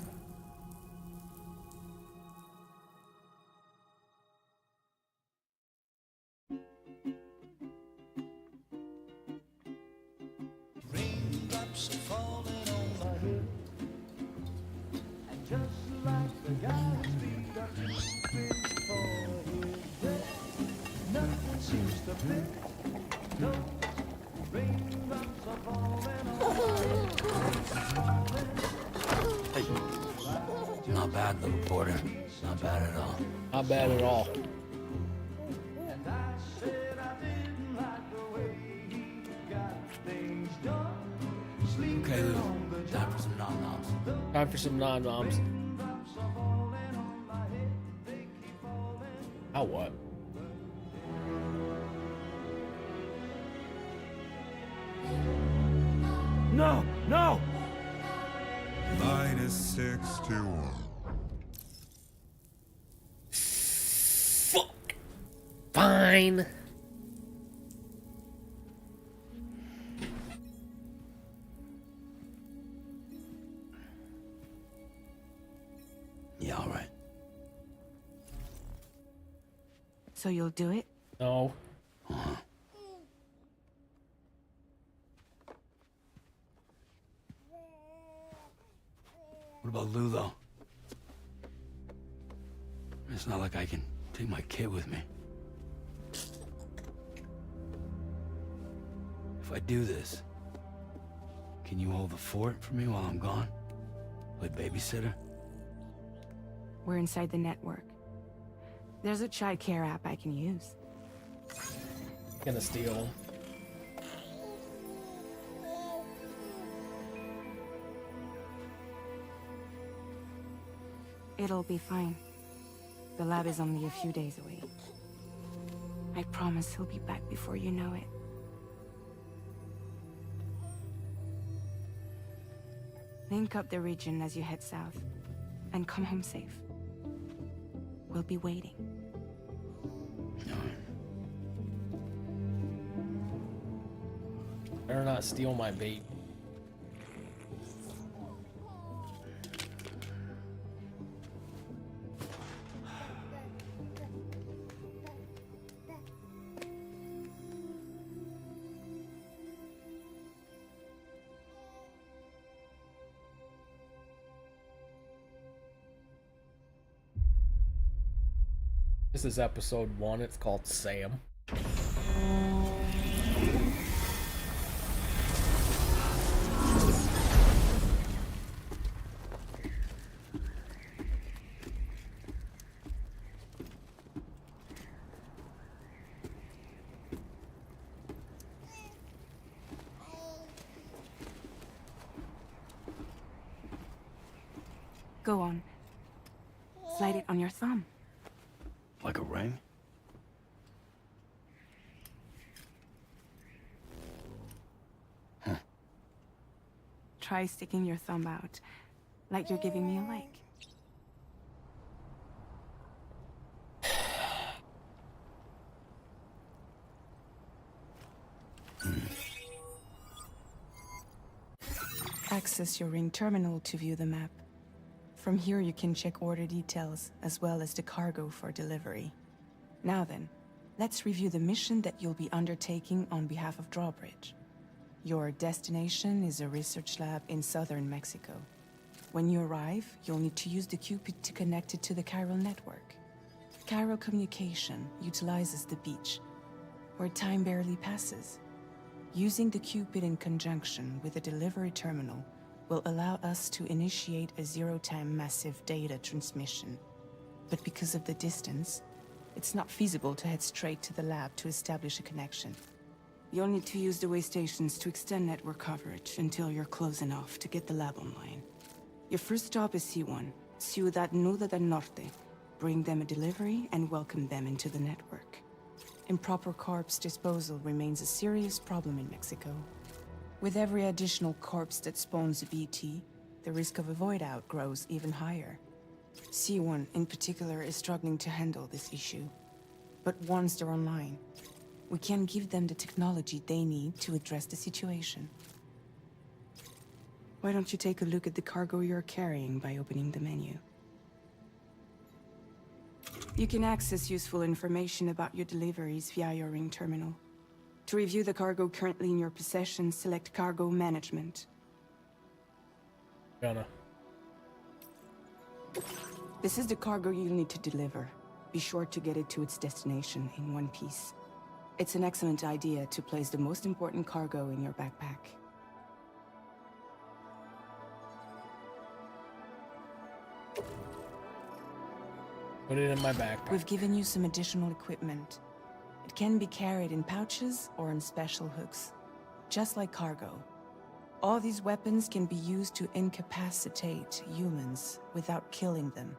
Speaker 7: Raindrops are falling on my head, and just like the guy's feet are too big for his head, nothing seems to fit. No, raindrops are falling on my head.
Speaker 6: Not bad, little porter. Not bad at all.
Speaker 2: Not bad at all.
Speaker 7: And I said I didn't like the way he got things done. Sleeping
Speaker 6: Okay, Lou.
Speaker 7: on the
Speaker 6: Time for some nom-noms.
Speaker 2: Time for some non-noms.
Speaker 7: raindrops are falling on my head. They keep falling.
Speaker 2: Now what?
Speaker 3: No! No!
Speaker 5: -61.
Speaker 2: Fuck. Fine.
Speaker 6: Yeah, all right.
Speaker 4: So you'll do it?
Speaker 2: No.
Speaker 6: What about Lou, though? It's not like I can take my kid with me. If I do this, can you hold the fort for me while I'm gone? Play babysitter?
Speaker 4: We're inside the network. There's a child care app I can use.
Speaker 2: Gonna steal him.
Speaker 4: It'll be fine. The lab is only a few days away. I promise he'll be back before you know it. Link up the region as you head south, and come home safe. We'll be waiting.
Speaker 2: Better not steal my bait. This is episode 1. It's called Sam.
Speaker 4: Go on. Slide it on your thumb.
Speaker 6: Like a ring?
Speaker 4: Try sticking your thumb out, like you're giving me a like. Access your ring terminal to view the map. From here you can check order details, as well as the cargo for delivery. Now then, let's review the mission that you'll be undertaking on behalf of Drawbridge. Your destination is a research lab in southern Mexico. When you arrive, you'll need to use the Cupid to connect it to the chiral network. Chiral communication utilizes the beach, where time barely passes. Using the Cupid in conjunction with a delivery terminal will allow us to initiate a zero-time massive data transmission. But because of the distance, it's not feasible to head straight to the lab to establish a connection. You'll need to use the way stations to extend network coverage until you're close enough to get the lab online. Your first stop is C1, Ciudad Nuda del Norte. Bring them a delivery and welcome them into the network. Improper corpse disposal remains a serious problem in Mexico. With every additional corpse that spawns a BT, the risk of a void out grows even higher. C1 in particular is struggling to handle this issue. But once they're online, we can give them the technology they need to address the situation. Why don't you take a look at the cargo you're carrying by opening the menu? You can access useful information about your deliveries via your ring terminal. To review the cargo currently in your possession, select Cargo Management.
Speaker 2: Gonna.
Speaker 4: This is the cargo you'll need to deliver. Be sure to get it to its destination in one piece. It's an excellent idea to place the most important cargo in your backpack.
Speaker 2: Put it in my backpack.
Speaker 4: We've given you some additional equipment. It can be carried in pouches or in special hooks, just like cargo. All these weapons can be used to incapacitate humans without killing them.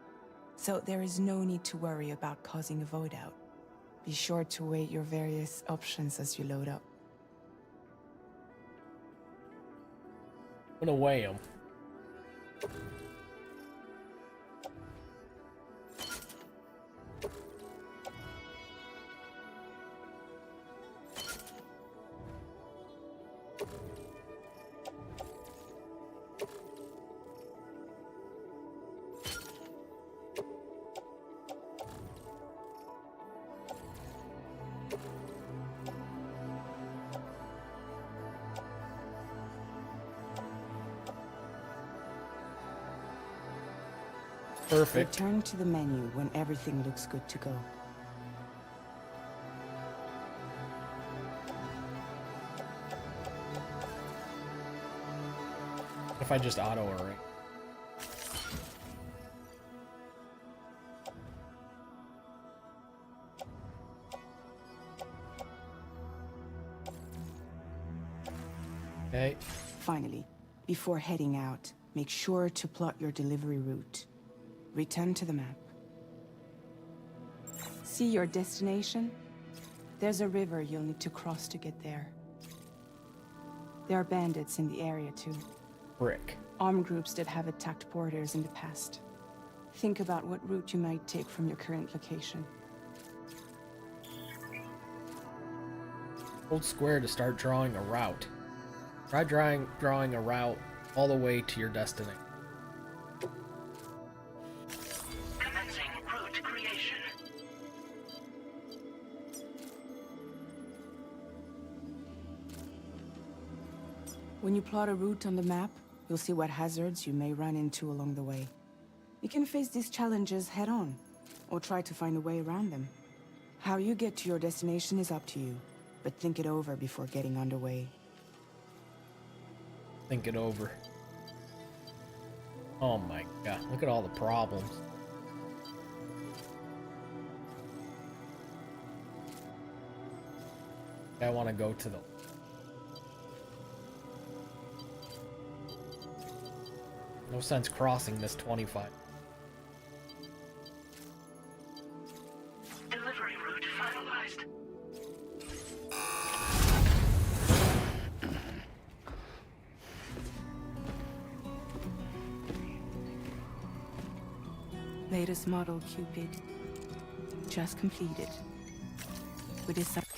Speaker 4: So there is no need to worry about causing a void out. Be sure to weigh your various options as you load up.
Speaker 2: I'm gonna weigh them. Perfect.
Speaker 4: Return to the menu when everything looks good to go.
Speaker 2: If I just auto her, right? Okay.
Speaker 4: Finally, before heading out, make sure to plot your delivery route. Return to the map. See your destination? There's a river you'll need to cross to get there. There are bandits in the area too.
Speaker 2: Brick.
Speaker 4: Armed groups that have attacked borders in the past. Think about what route you might take from your current location.
Speaker 2: Hold square to start drawing a route. Try drawing a route all the way to your destination.
Speaker 8: Commencing route creation.
Speaker 4: When you plot a route on the map, you'll see what hazards you may run into along the way. You can face these challenges head-on, or try to find a way around them. How you get to your destination is up to you, but think it over before getting underway.
Speaker 2: Think it over. Oh my god, look at all the problems. I want to go to the... No sense crossing this 25.
Speaker 8: Delivery route finalized.
Speaker 4: Latest model Cupid. Just completed. We decided.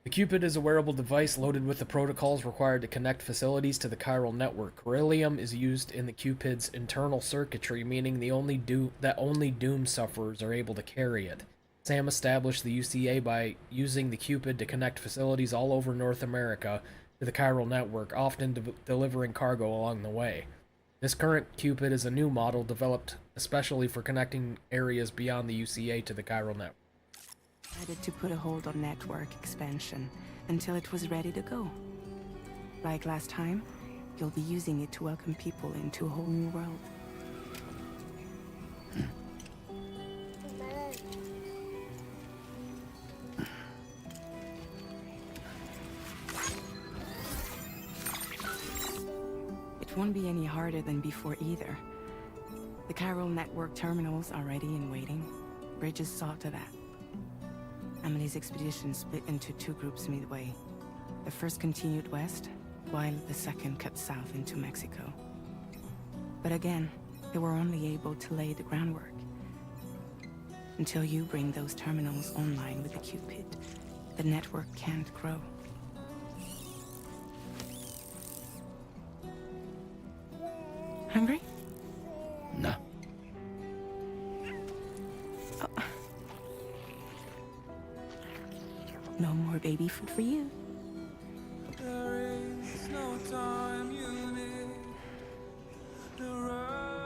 Speaker 2: The Cupid is a wearable device loaded with the protocols required to connect facilities to the chiral network. Beryllium is used in the Cupid's internal circuitry, meaning only Doom sufferers are able to carry it. Sam established the UCA by using the Cupid to connect facilities all over North America to the chiral network, often delivering cargo along the way. This current Cupid is a new model developed especially for connecting areas beyond the UCA to the chiral network.
Speaker 4: Decided to put a hold on network expansion until it was ready to go. Like last time, you'll be using it to welcome people into a whole new world. It won't be any harder than before either. The chiral network terminals are ready and waiting. Bridges saw to that. Emily's expedition split into two groups midway. The first continued west, while the second cut south into Mexico. But again, they were only able to lay the groundwork. Until you bring those terminals online with the Cupid, the network can't grow. Hungry?
Speaker 6: No.
Speaker 4: No more baby food for you.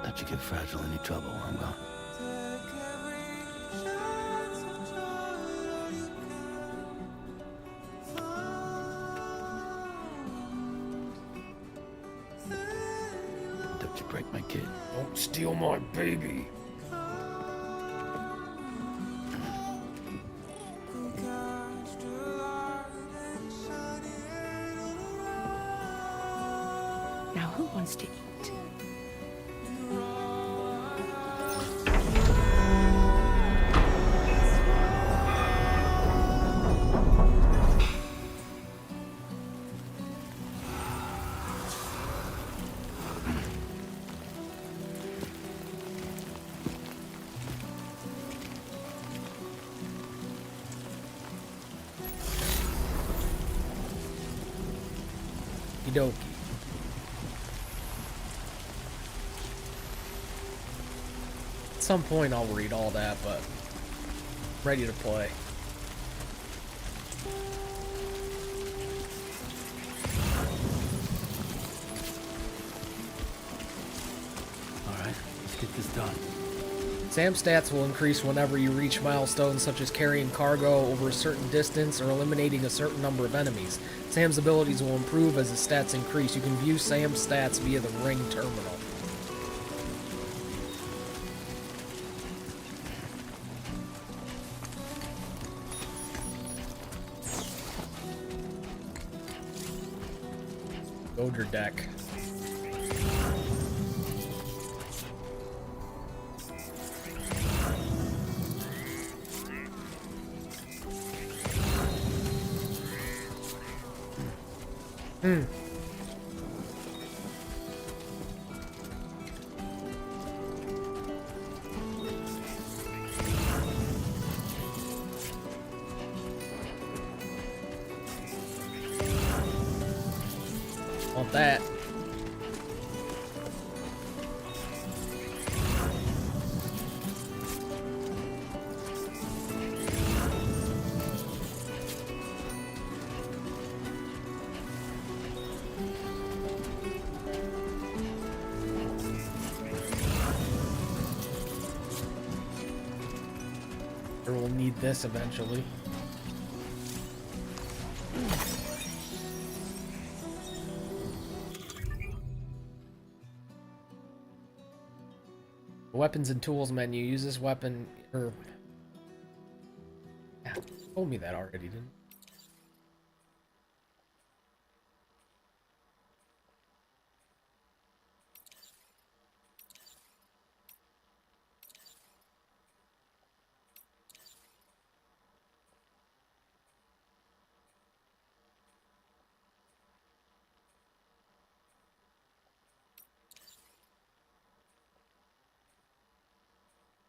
Speaker 6: Let you get fragile any trouble, I'm gone. Don't you break my kid.
Speaker 2: Don't steal my baby.
Speaker 4: Now who wants to eat?
Speaker 2: Okie dokie. At some point I'll read all that, but I'm ready to play.
Speaker 6: Alright, let's get this done.
Speaker 2: SAM stats will increase whenever you reach milestones such as carrying cargo over a certain distance or eliminating a certain number of enemies. SAM's abilities will improve as the stats increase. You can view SAM's stats via the ring terminal. Load your deck. Want that. Or we'll need this eventually. Weapons and tools menu. Use this weapon or yeah, told me that already, didn't you?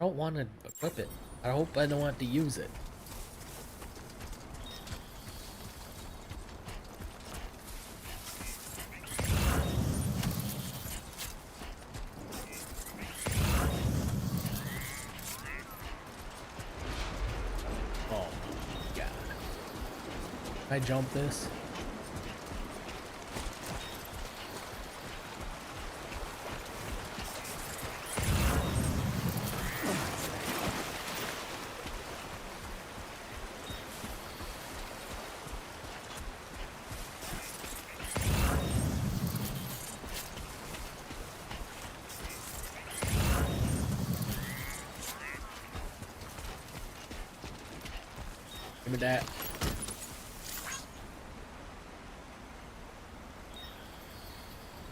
Speaker 2: I don't want to equip it. I hope I don't have to use it. Oh my god. Can I jump this? Give me that.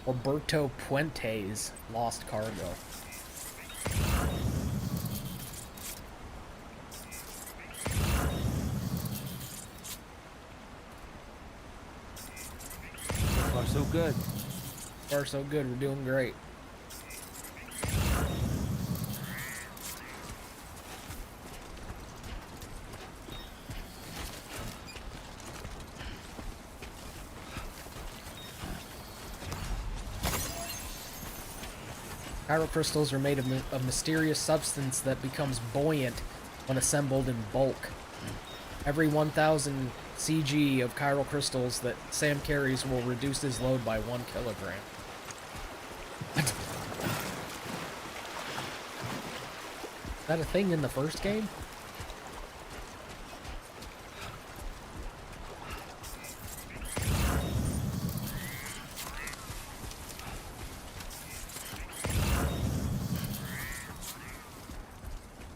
Speaker 2: Roberto Puente's lost cargo.
Speaker 6: So far, so good.
Speaker 2: Far so good, we're doing great. Chiral crystals are made of a mysterious substance that becomes buoyant when assembled in bulk. Every 1,000 CG of chiral crystals that Sam carries will reduce his load by 1 kilogram. Is that a thing in the first game?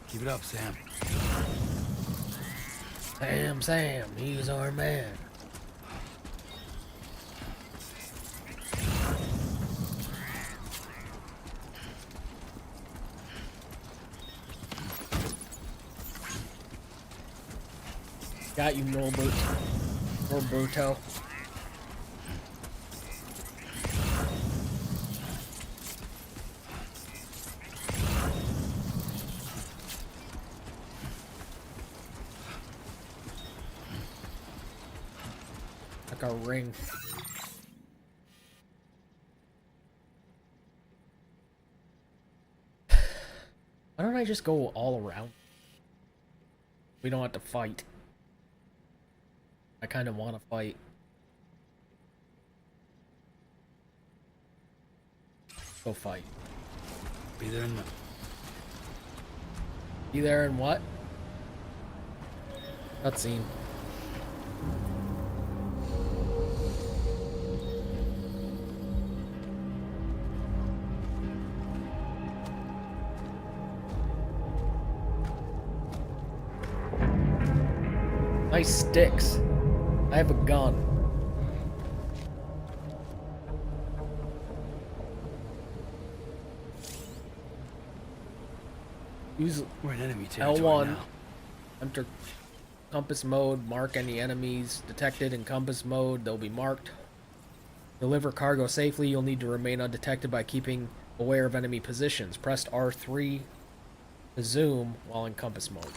Speaker 6: Keep it up, Sam.
Speaker 2: Sam, he's our man. Got you, Norbert. Norberto. Like a ring. Why don't I just go all around? We don't have to fight. I kind of want to fight. Go fight.
Speaker 6: Be there in the...
Speaker 2: Be there in what? Cutscene. Nice sticks. I have a gun. Use
Speaker 6: We're in enemy territory
Speaker 2: L1.
Speaker 6: now.
Speaker 2: Enter compass mode. Mark any enemies detected in compass mode. They'll be marked. Deliver cargo safely. You'll need to remain undetected by keeping aware of enemy positions. Press R3 to zoom while in compass mode.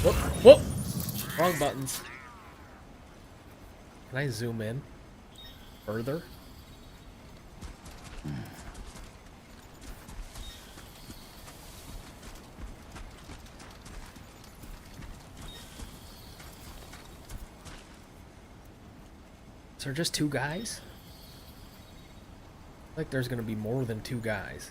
Speaker 2: Whoop, whoop! Wrong buttons. Can I zoom in further? Is there just 2 guys? I feel like there's gonna be more than 2 guys.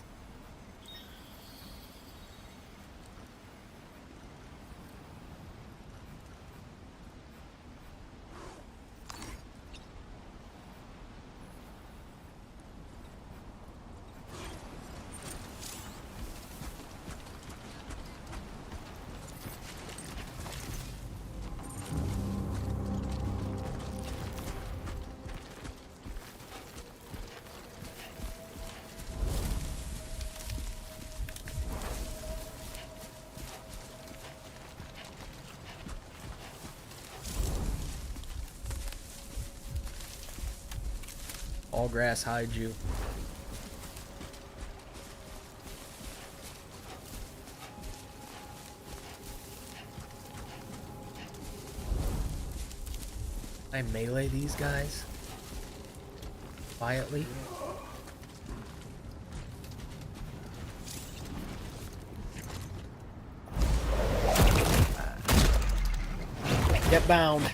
Speaker 2: All grass hides you. I melee these guys quietly. Get bound.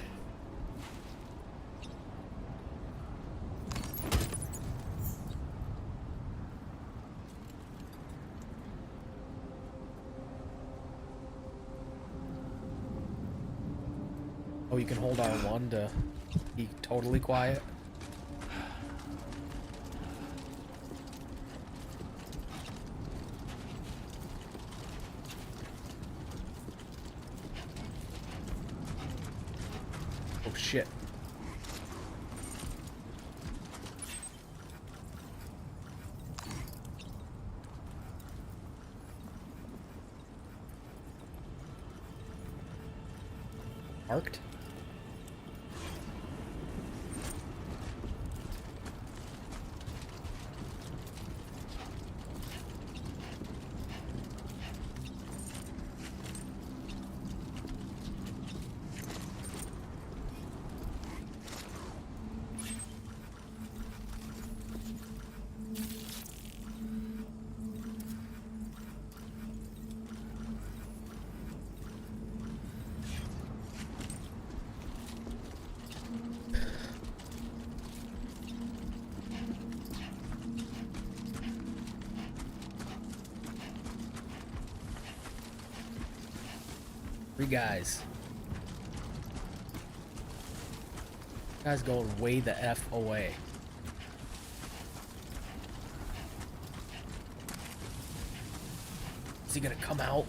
Speaker 2: Oh, you can hold R1 to be totally quiet. Oh shit. marked? Three guys. Guys going way the F away. Is he gonna come out?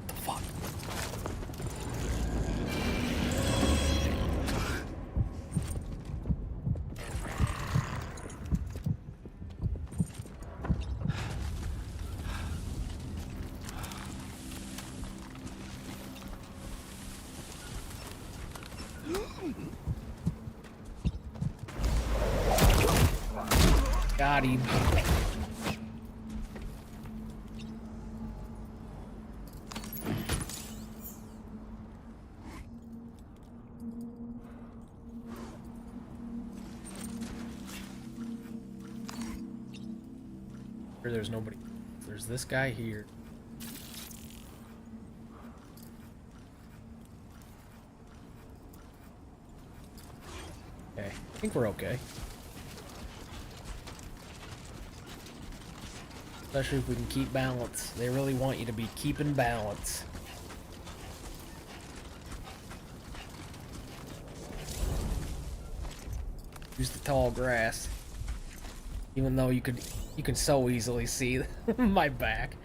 Speaker 2: The fuck? Got him. There's nobody. There's this guy here. Okay, I think we're okay. Especially if we can keep balance. They really want you to be keeping balance. Use the tall grass. Even though you can so easily see my back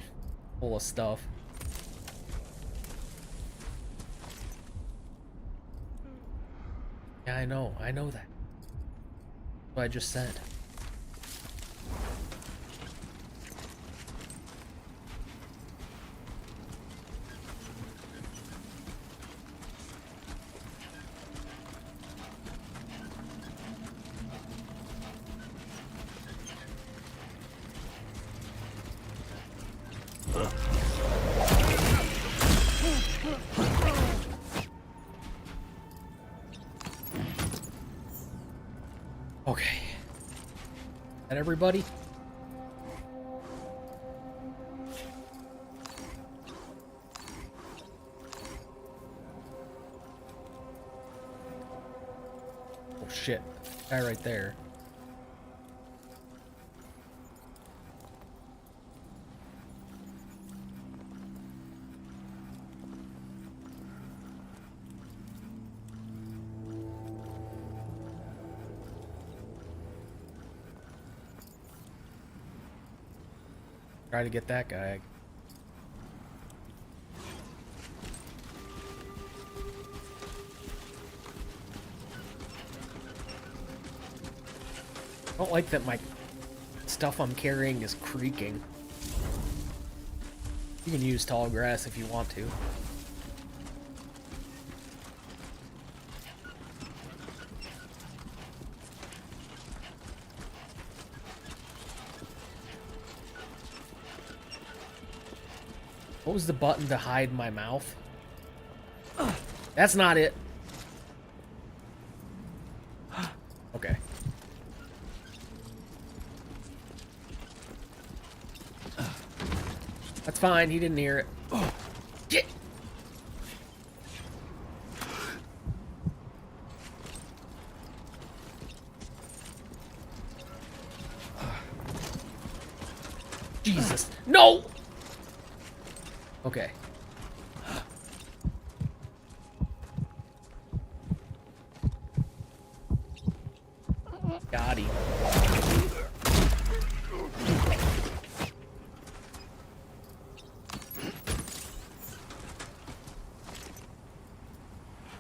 Speaker 2: full of stuff. Yeah, I know that. What I just said. Okay. That everybody? Oh shit. Guy right there. Try to get that guy. I don't like that my stuff I'm carrying is creaking. You can use tall grass if you want to. What was the button to hide my mouth? That's not it. Okay. That's fine, he didn't hear it. Get! Jesus. No! Okay. Got him.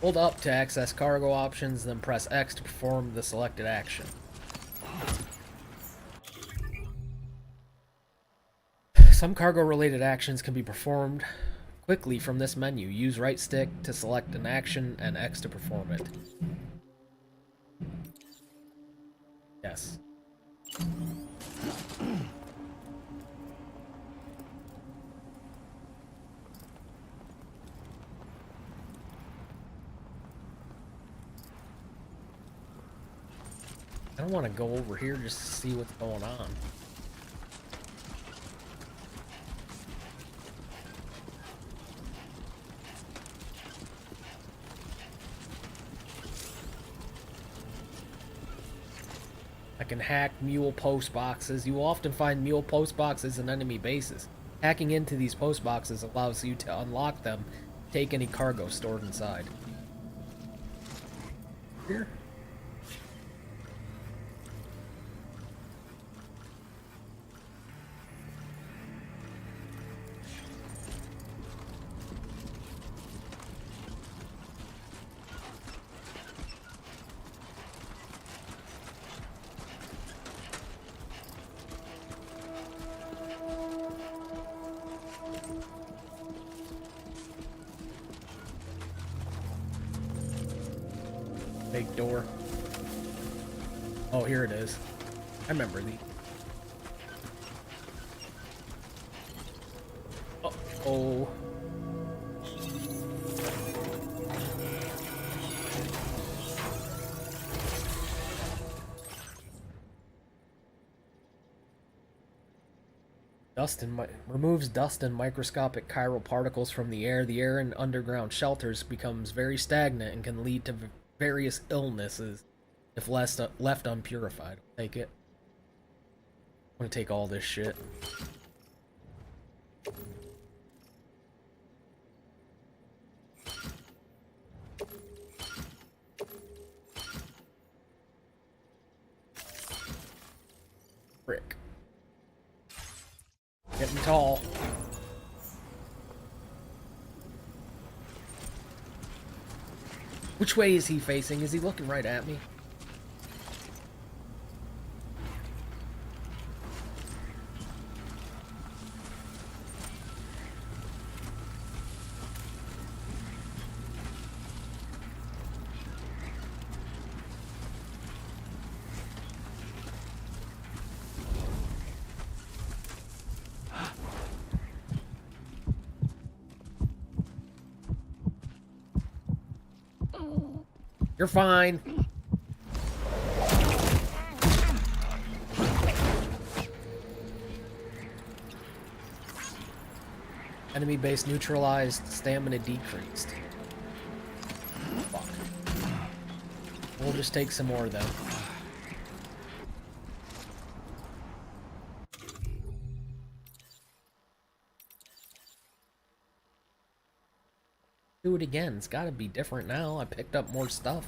Speaker 2: Hold up to access cargo options, then press X to perform the selected action. Some cargo-related actions can be performed quickly from this menu. Use right stick to select an action and X to perform it. Yes. I don't want to go over here just to see what's going on. I can hack mule post boxes. You will often find mule post boxes in enemy bases. Hacking into these post boxes allows you to unlock them, take any cargo stored inside. Here? Big door. Oh, here it is. I remember these. Uh-oh. Removes dust and microscopic chiral particles from the air. The air in underground shelters becomes very stagnant and can lead to various illnesses if left unpurified. Take it. I'm gonna take all this shit. Frick. Getting tall. Which way is he facing? Is he looking right at me? You're fine. Enemy base neutralized, stamina decreased. Fuck. We'll just take some more though. Do it again. It's gotta be different now. I picked up more stuff.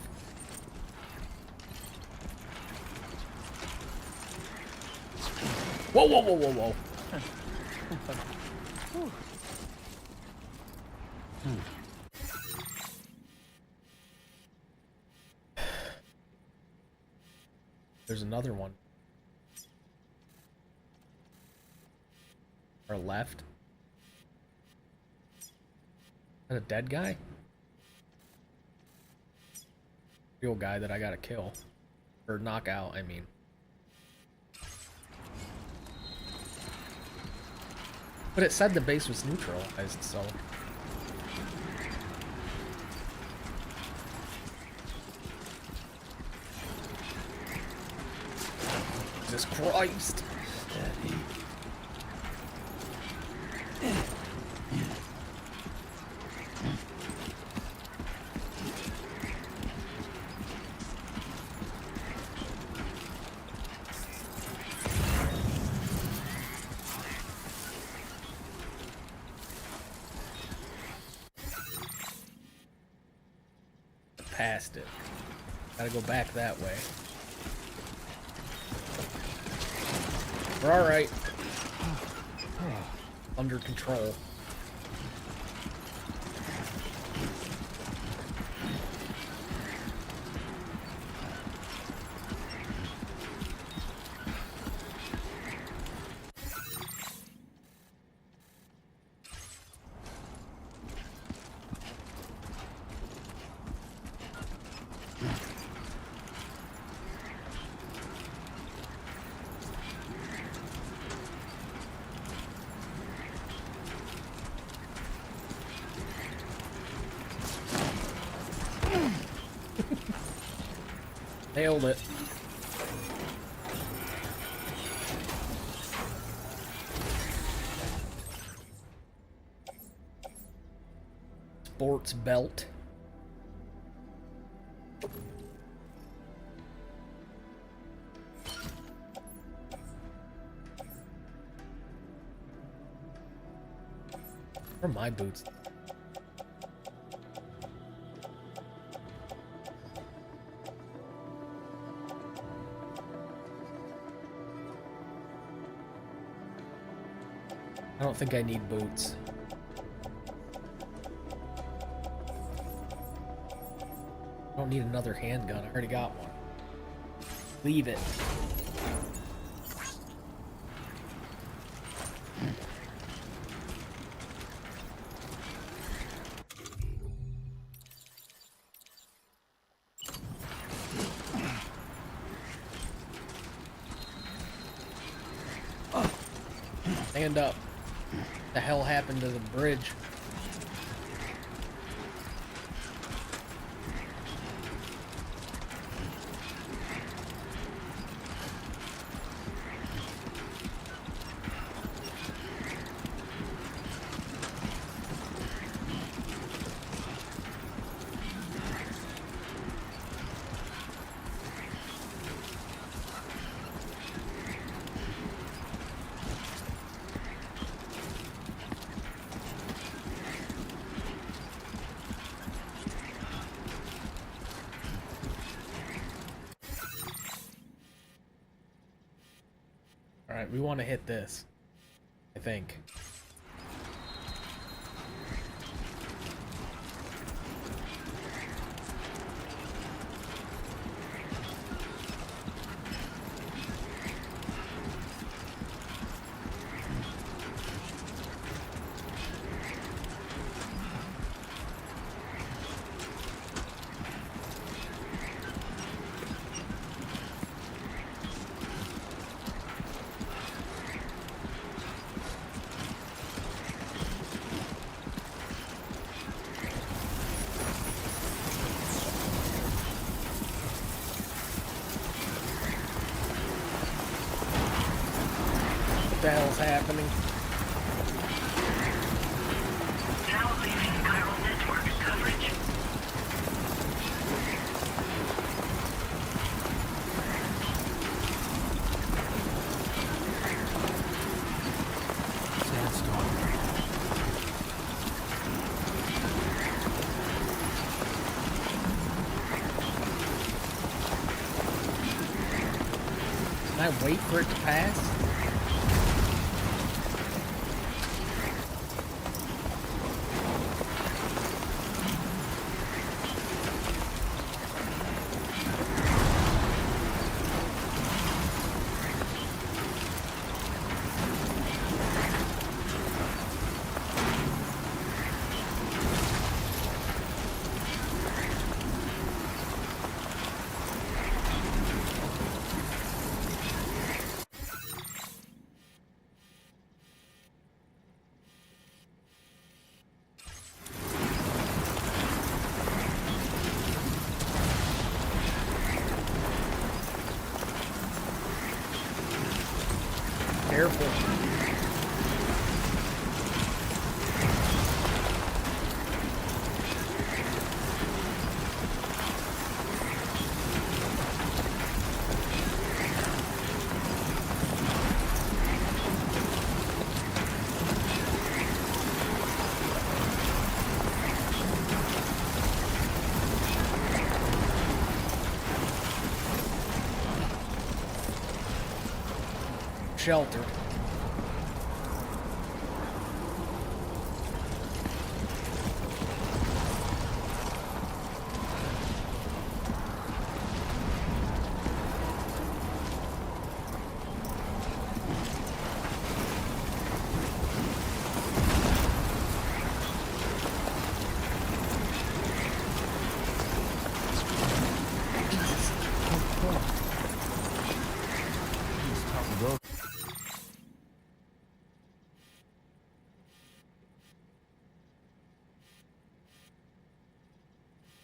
Speaker 2: Whoa, whoa, whoa, whoa, whoa. There's another one. Or left. Is that a dead guy? Real guy that I gotta kill. Or knock out, I mean. But it said the base was neutralized, so... Jesus Christ! Past it. Gotta go back that way. We're alright. Under control. Nailed it. Sports belt. Where are my boots? I don't think I need boots. I don't need another handgun. I already got one. Leave it. Stand up. What the hell happened to the bridge? Alright, we want to hit this. I think. What the hell's happening?
Speaker 8: Now leaving chiral network coverage.
Speaker 2: Can I wait for it to pass? Careful. Shelter.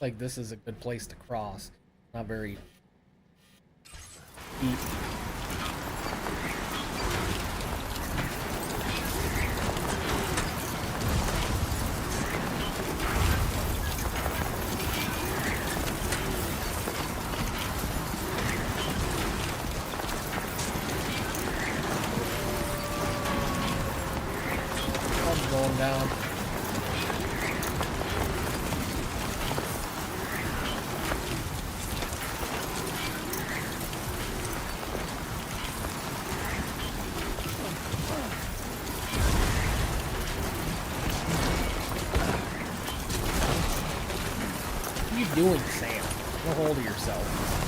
Speaker 2: Like this is a good place to cross. Not very feet. I'm going down. What are you doing, Sam? Get a hold of yourself.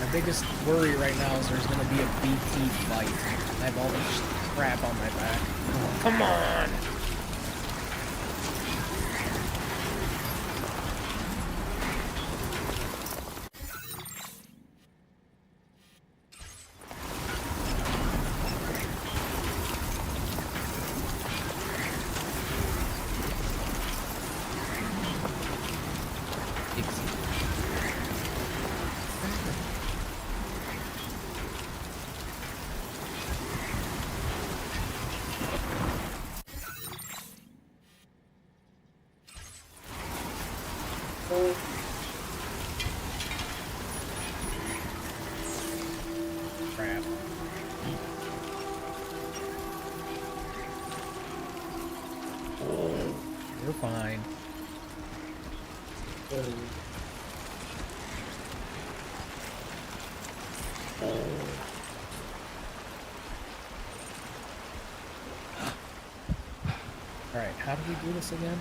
Speaker 2: My biggest worry right now is there's gonna be a BT fight. I have all this crap on my back. Oh, come on! Crap. You're fine. Alright, how do we do this again?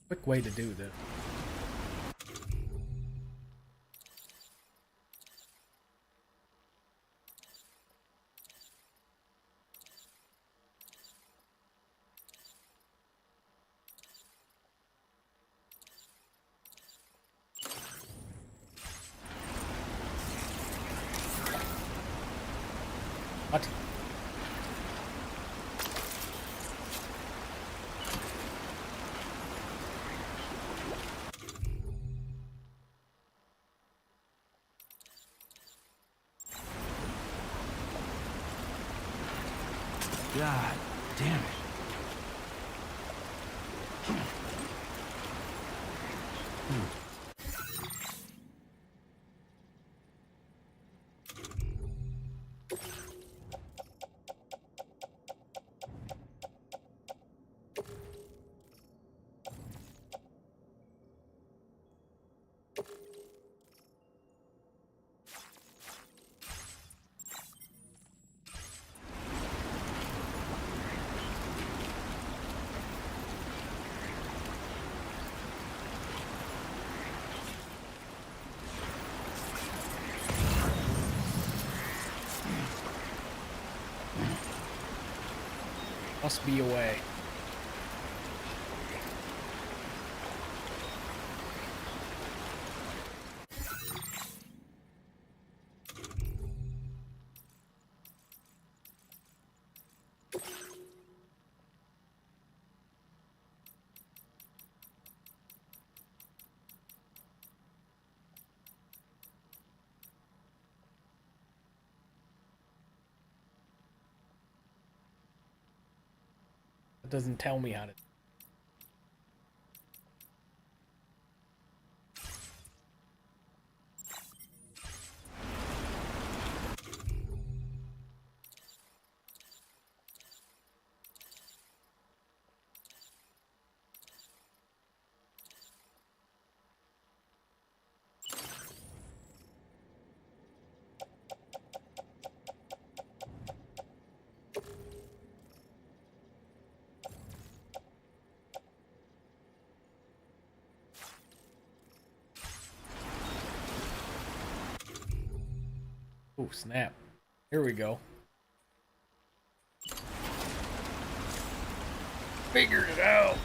Speaker 2: Quick way to do this. What?
Speaker 6: God damn it. Must be a way.
Speaker 2: It doesn't tell me how to. Oh, snap. Here we go. Figured it out.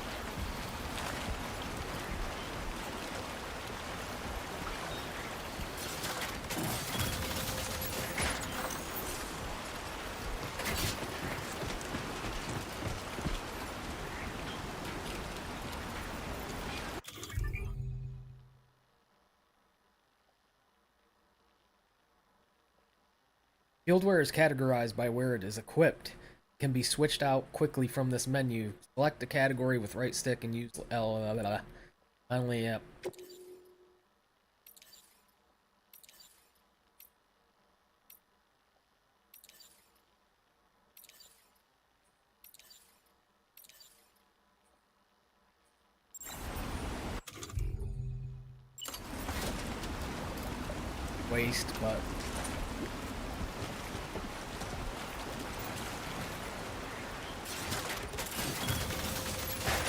Speaker 2: Fieldware is categorized by where it is equipped. It can be switched out quickly from this menu. Select the category with right stick and use L. Finally, yep. Waste, but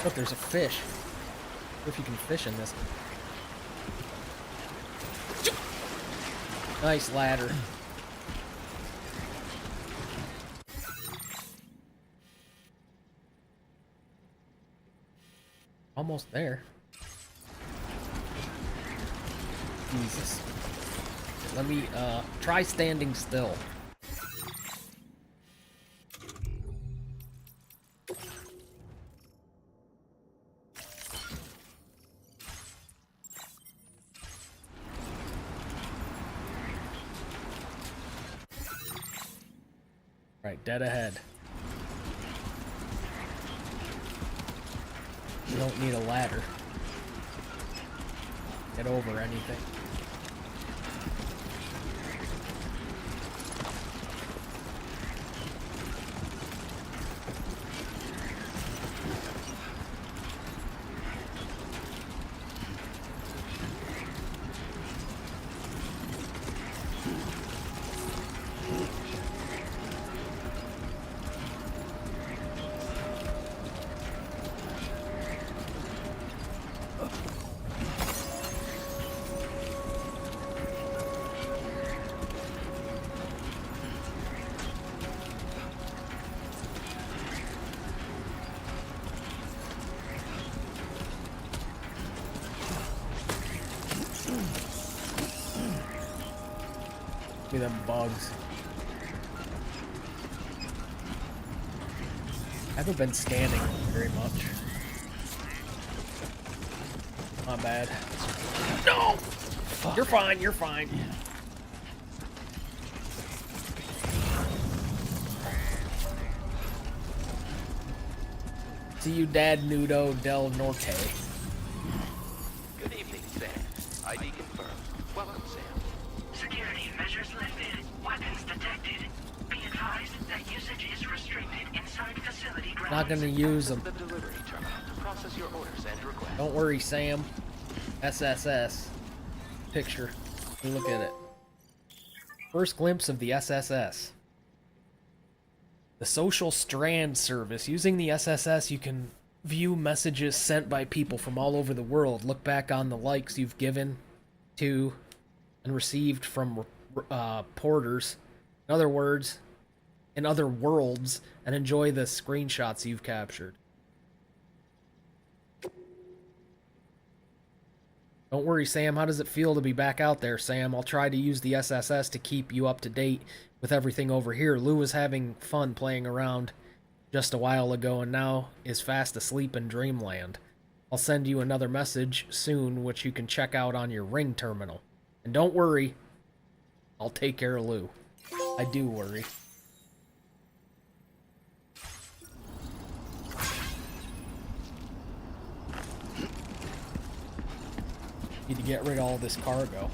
Speaker 2: look, there's a fish. What if you can fish in this? Nice ladder. Almost there. Jesus. Let me try standing still. Right, dead ahead. You don't need a ladder. Get over anything. Look at them bugs. I haven't been scanning very much. Not bad. No! Fuck. You're fine, you're fine. See you, Dad Nudo del Norte.
Speaker 9: Good evening, Sam. ID confirmed. Welcome, Sam.
Speaker 8: Security measures lifted. Weapons detected. Be advised that usage is restricted inside facility grounds.
Speaker 2: Not gonna use them.
Speaker 9: The delivery terminal to process your orders and requests.
Speaker 2: Don't worry, Sam. SSS. Picture. Look at it. First glimpse of the SSS. The Social Strand Service. Using the SSS, you can view messages sent by people from all over the world. Look back on the likes you've given to and received from porters. In other words, in other worlds, and enjoy the screenshots you've captured. Don't worry, Sam. How does it feel to be back out there, Sam? I'll try to use the SSS to keep you up to date with everything over here. Lou was having fun playing around just a while ago and now is fast asleep in dreamland. I'll send you another message soon, which you can check out on your Ring terminal. And don't worry, I'll take care of Lou. I do worry. Need to get rid of all this cargo.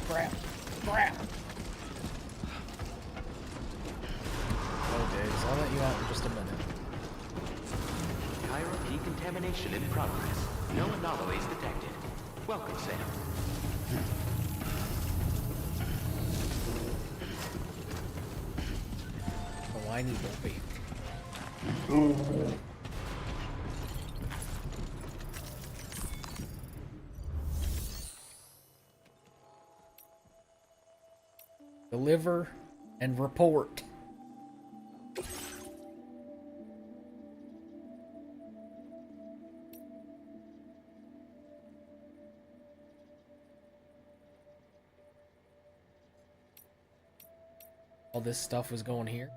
Speaker 2: Crap. Crap. Okay, so I'll let you out in just a minute.
Speaker 9: Chiral decontamination in progress. No anomalies detected. Welcome, Sam.
Speaker 2: A whiny boy. Deliver and report. All this stuff was going here.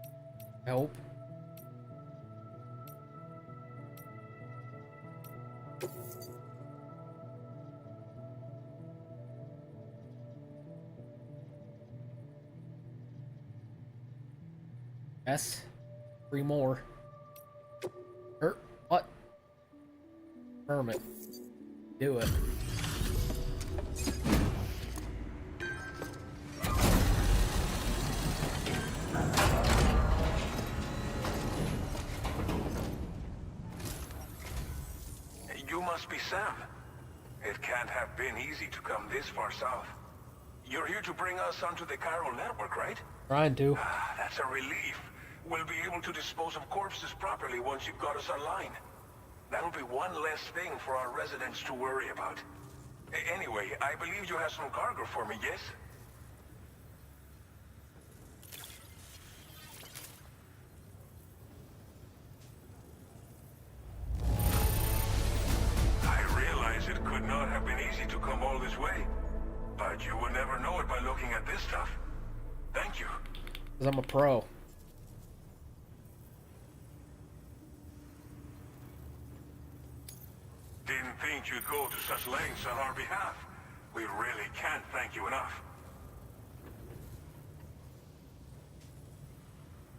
Speaker 2: I hope. Yes. 3 more. What? Permit. Do it.
Speaker 10: You must be Sam. It can't have been easy to come this far south. You're here to bring us onto the chiral network, right?
Speaker 2: Trying to.
Speaker 10: That's a relief. We'll be able to dispose of corpses properly once you've got us online. That'll be one less thing for our residents to worry about. Anyway, I believe you have some cargo for me, yes? I realize it could not have been easy to come all this way, but you would never know it by looking at this stuff. Thank you.
Speaker 2: Because I'm a pro.
Speaker 10: Didn't think you'd go to such lengths on our behalf. We really can't thank you enough.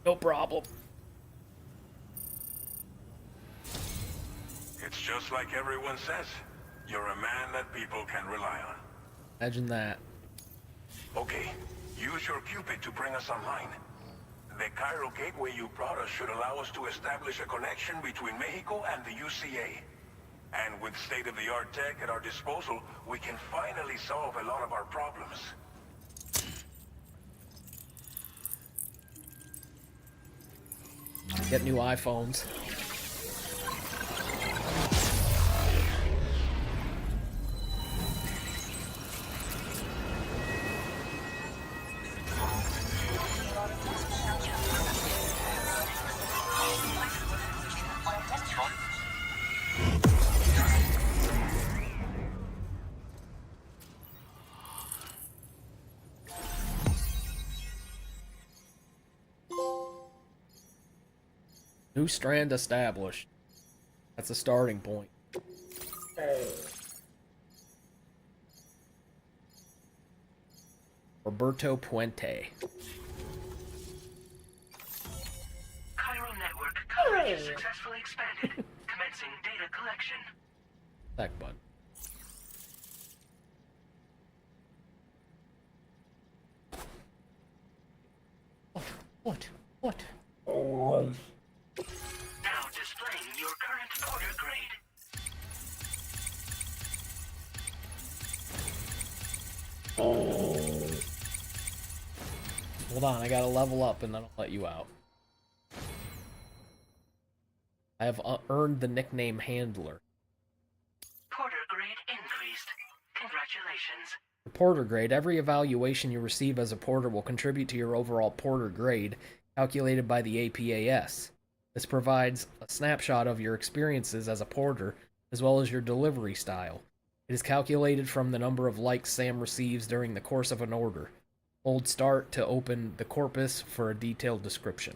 Speaker 2: No problem.
Speaker 10: It's just like everyone says. You're a man that people can rely on.
Speaker 2: Imagine that.
Speaker 10: Okay, use your Cupid to bring us online. The chiral gateway you brought us should allow us to establish a connection between Mexico and the UCA. And with state-of-the-art tech at our disposal, we can finally solve a lot of our problems.
Speaker 2: Get new iPhones. New strand established. That's a starting point. Roberto Puente.
Speaker 8: Chiral network coverage is successfully expanded. Commencing data collection.
Speaker 2: Back button. What?
Speaker 8: Now displaying your current order grade.
Speaker 2: Hold on, I gotta level up and then I'll let you out. I have earned the nickname Handler.
Speaker 8: Porter grade increased. Congratulations.
Speaker 2: For Porter grade, every evaluation you receive as a porter will contribute to your overall porter grade, calculated by the APAS. This provides a snapshot of your experiences as a porter, as well as your delivery style. It is calculated from the number of likes Sam receives during the course of an order. Hold start to open the corpus for a detailed description.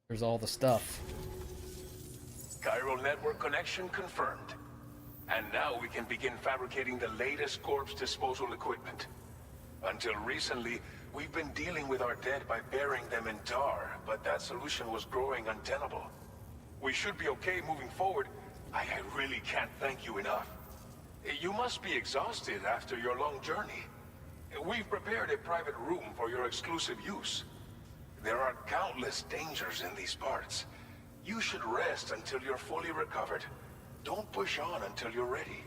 Speaker 2: There's all the stuff.
Speaker 10: Chiral network connection confirmed. And now we can begin fabricating the latest corpse disposal equipment. Until recently, we've been dealing with our dead by burying them in tar, but that solution was growing untenable. We should be okay moving forward. I really can't thank you enough. You must be exhausted after your long journey. We've prepared a private room for your exclusive use. There are countless dangers in these parts. You should rest until you're fully recovered. Don't push on until you're ready.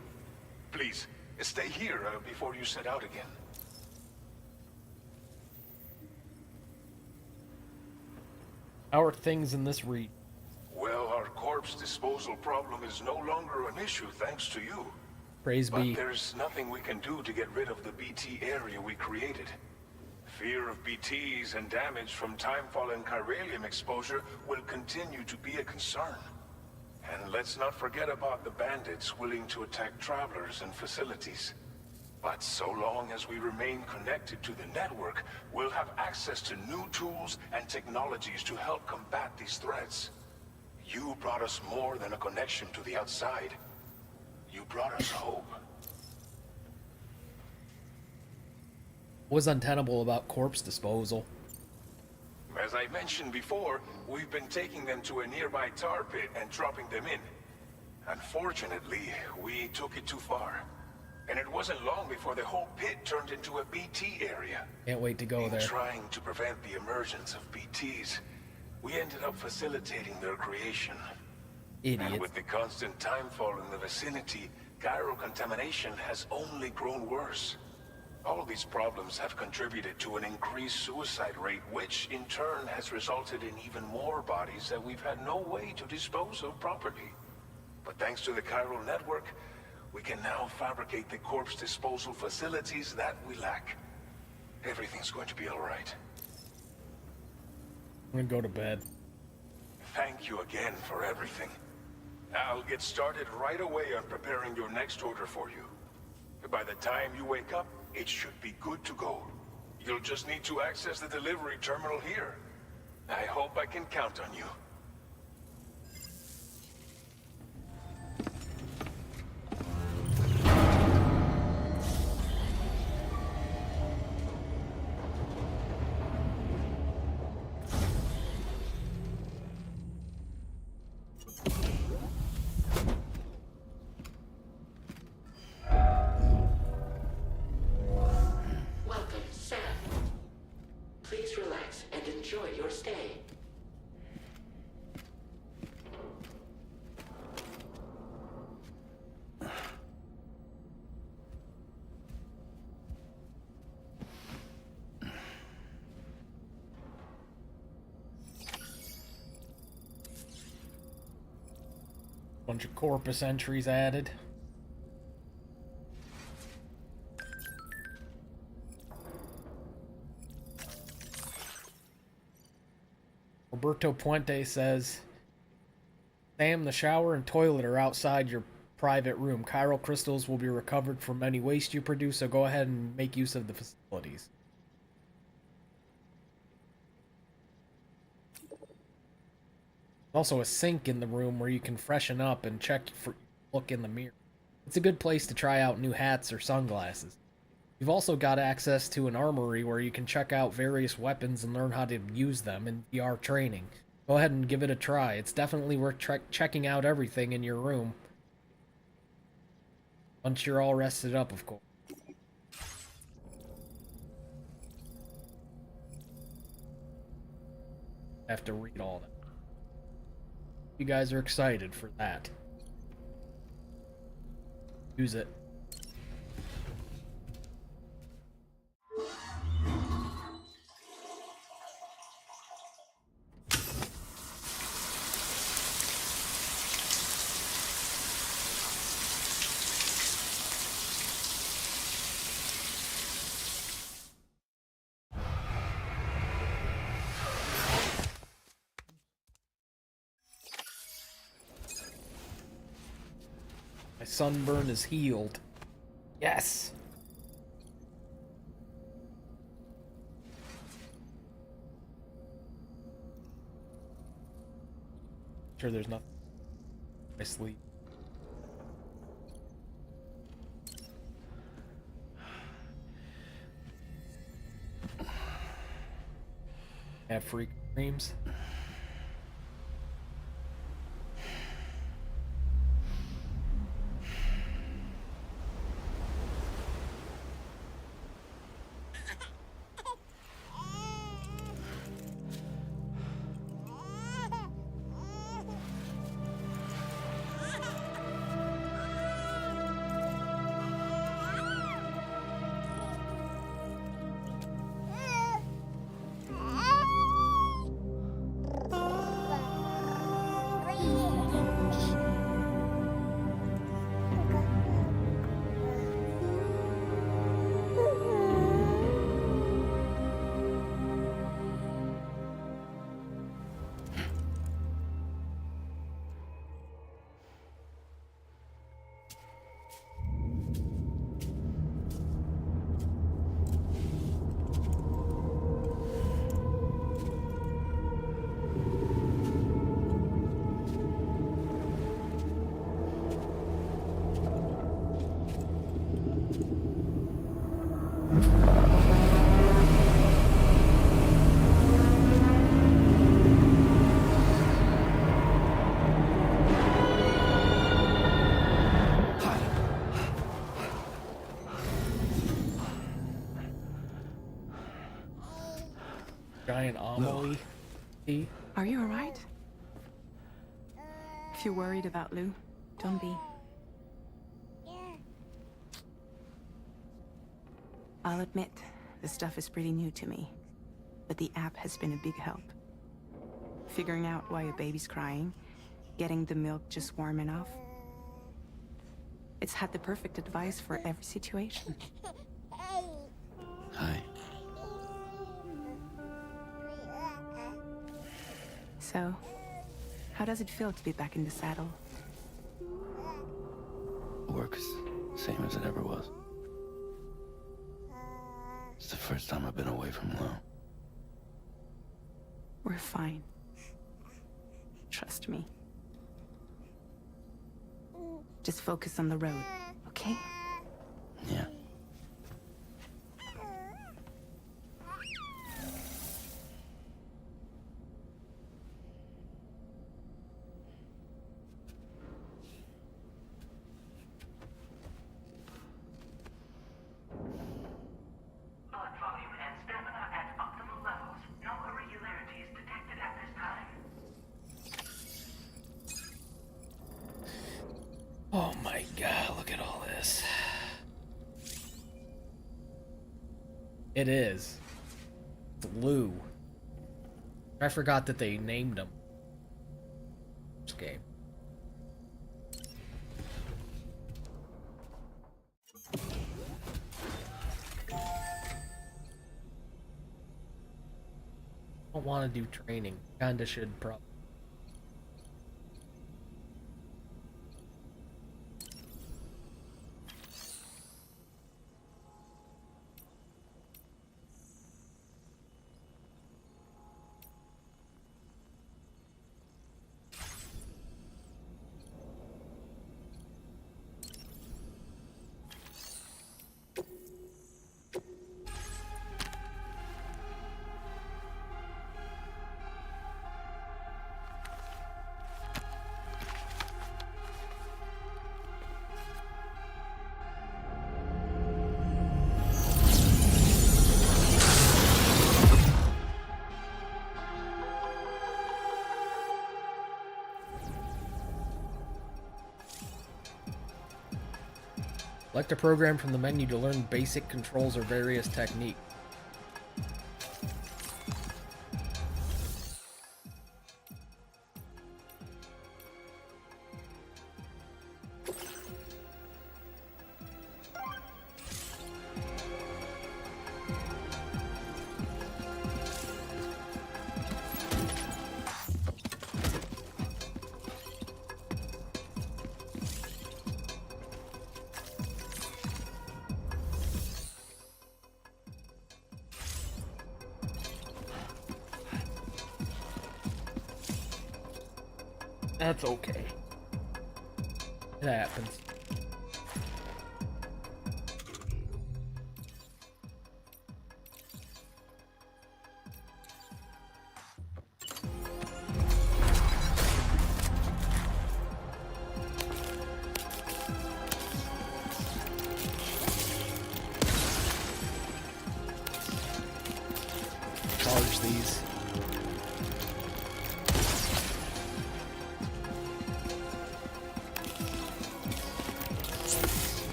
Speaker 10: Please, stay here before you set out again.
Speaker 2: How are things in this region?
Speaker 10: Well, our corpse disposal problem is no longer an issue thanks to you.
Speaker 2: Praise be.
Speaker 10: But there's nothing we can do to get rid of the BT area we created. Fear of BTs and damage from timefall and chiralium exposure will continue to be a concern. And let's not forget about the bandits willing to attack travelers and facilities. But so long as we remain connected to the network, we'll have access to new tools and technologies to help combat these threats. You brought us more than a connection to the outside. You brought us hope.
Speaker 2: What was untenable about corpse disposal?
Speaker 10: As I mentioned before, we've been taking them to a nearby tar pit and dropping them in. Unfortunately, we took it too far. And it wasn't long before the whole pit turned into a BT area.
Speaker 2: Can't wait to go there.
Speaker 10: Trying to prevent the emergence of BTs, we ended up facilitating their creation.
Speaker 2: Idiots.
Speaker 10: And with the constant timefall in the vicinity, chiral contamination has only grown worse. All these problems have contributed to an increased suicide rate, which in turn has resulted in even more bodies that we've had no way to dispose of properly. But thanks to the chiral network, we can now fabricate the corpse disposal facilities that we lack. Everything's going to be all right.
Speaker 2: I'm gonna go to bed.
Speaker 10: Thank you again for everything. I'll get started right away on preparing your next order for you. By the time you wake up, it should be good to go. You'll just need to access the delivery terminal here. I hope I can count on you.
Speaker 9: Welcome, Sam. Please relax and enjoy your stay.
Speaker 2: Bunch of corpus entries added. Roberto Puente says, Sam, the shower and toilet are outside your private room. Chiral crystals will be recovered from any waste you produce, so go ahead and make use of the facilities. Also a sink in the room where you can freshen up and look in the mirror. It's a good place to try out new hats or sunglasses. You've also got access to an armory where you can check out various weapons and learn how to use them in VR training. Go ahead and give it a try. It's definitely worth checking out everything in your room. Once you're all rested up, of course. I have to read all that. You guys are excited for that. Use it. My sunburn is healed. Yes! Sure there's nothing. I sleep. Have freak dreams. Giant anomaly.
Speaker 4: Are you alright? If you're worried about Lou, don't be. I'll admit, the stuff is pretty new to me, but the app has been a big help. Figuring out why a baby's crying, getting the milk just warm enough. It's had the perfect advice for every situation.
Speaker 6: Hi.
Speaker 4: So, how does it feel to be back in the saddle?
Speaker 6: Work's same as it ever was. It's the first time I've been away from Lou.
Speaker 4: We're fine. Trust me. Just focus on the road, okay?
Speaker 6: Yeah.
Speaker 8: Blood volume and stamina at optimal levels. No irregularities detected at this time.
Speaker 2: Oh my god, look at all this. It is. It's Lou. I forgot that they named him. This game. I don't want to do training. Kinda should probably. Select a program from the menu to learn basic controls or various techniques. That's okay. It happens. Charge these.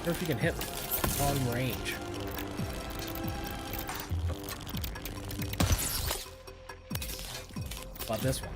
Speaker 2: Or if you can hit long range. How about this one?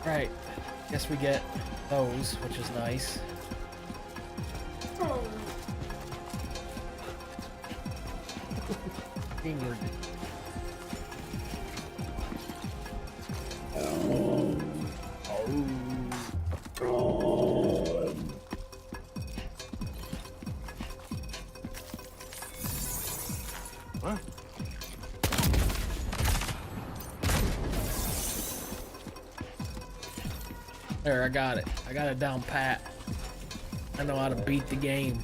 Speaker 2: Right, guess we get those, which is nice. Finger. There, I got it. I got it down pat. I know how to beat the game.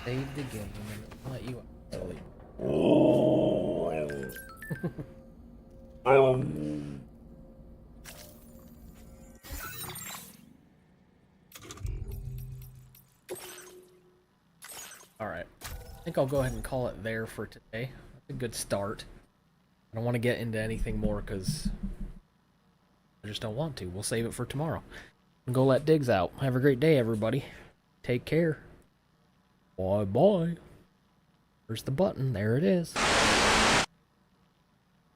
Speaker 2: Save the game and let you sleep. Alright. I think I'll go ahead and call it there for today. That's a good start. I don't want to get into anything more because I just don't want to. We'll save it for tomorrow. And go let Diggs out. Have a great day, everybody. Take care. Bye-bye. Where's the button? There it is.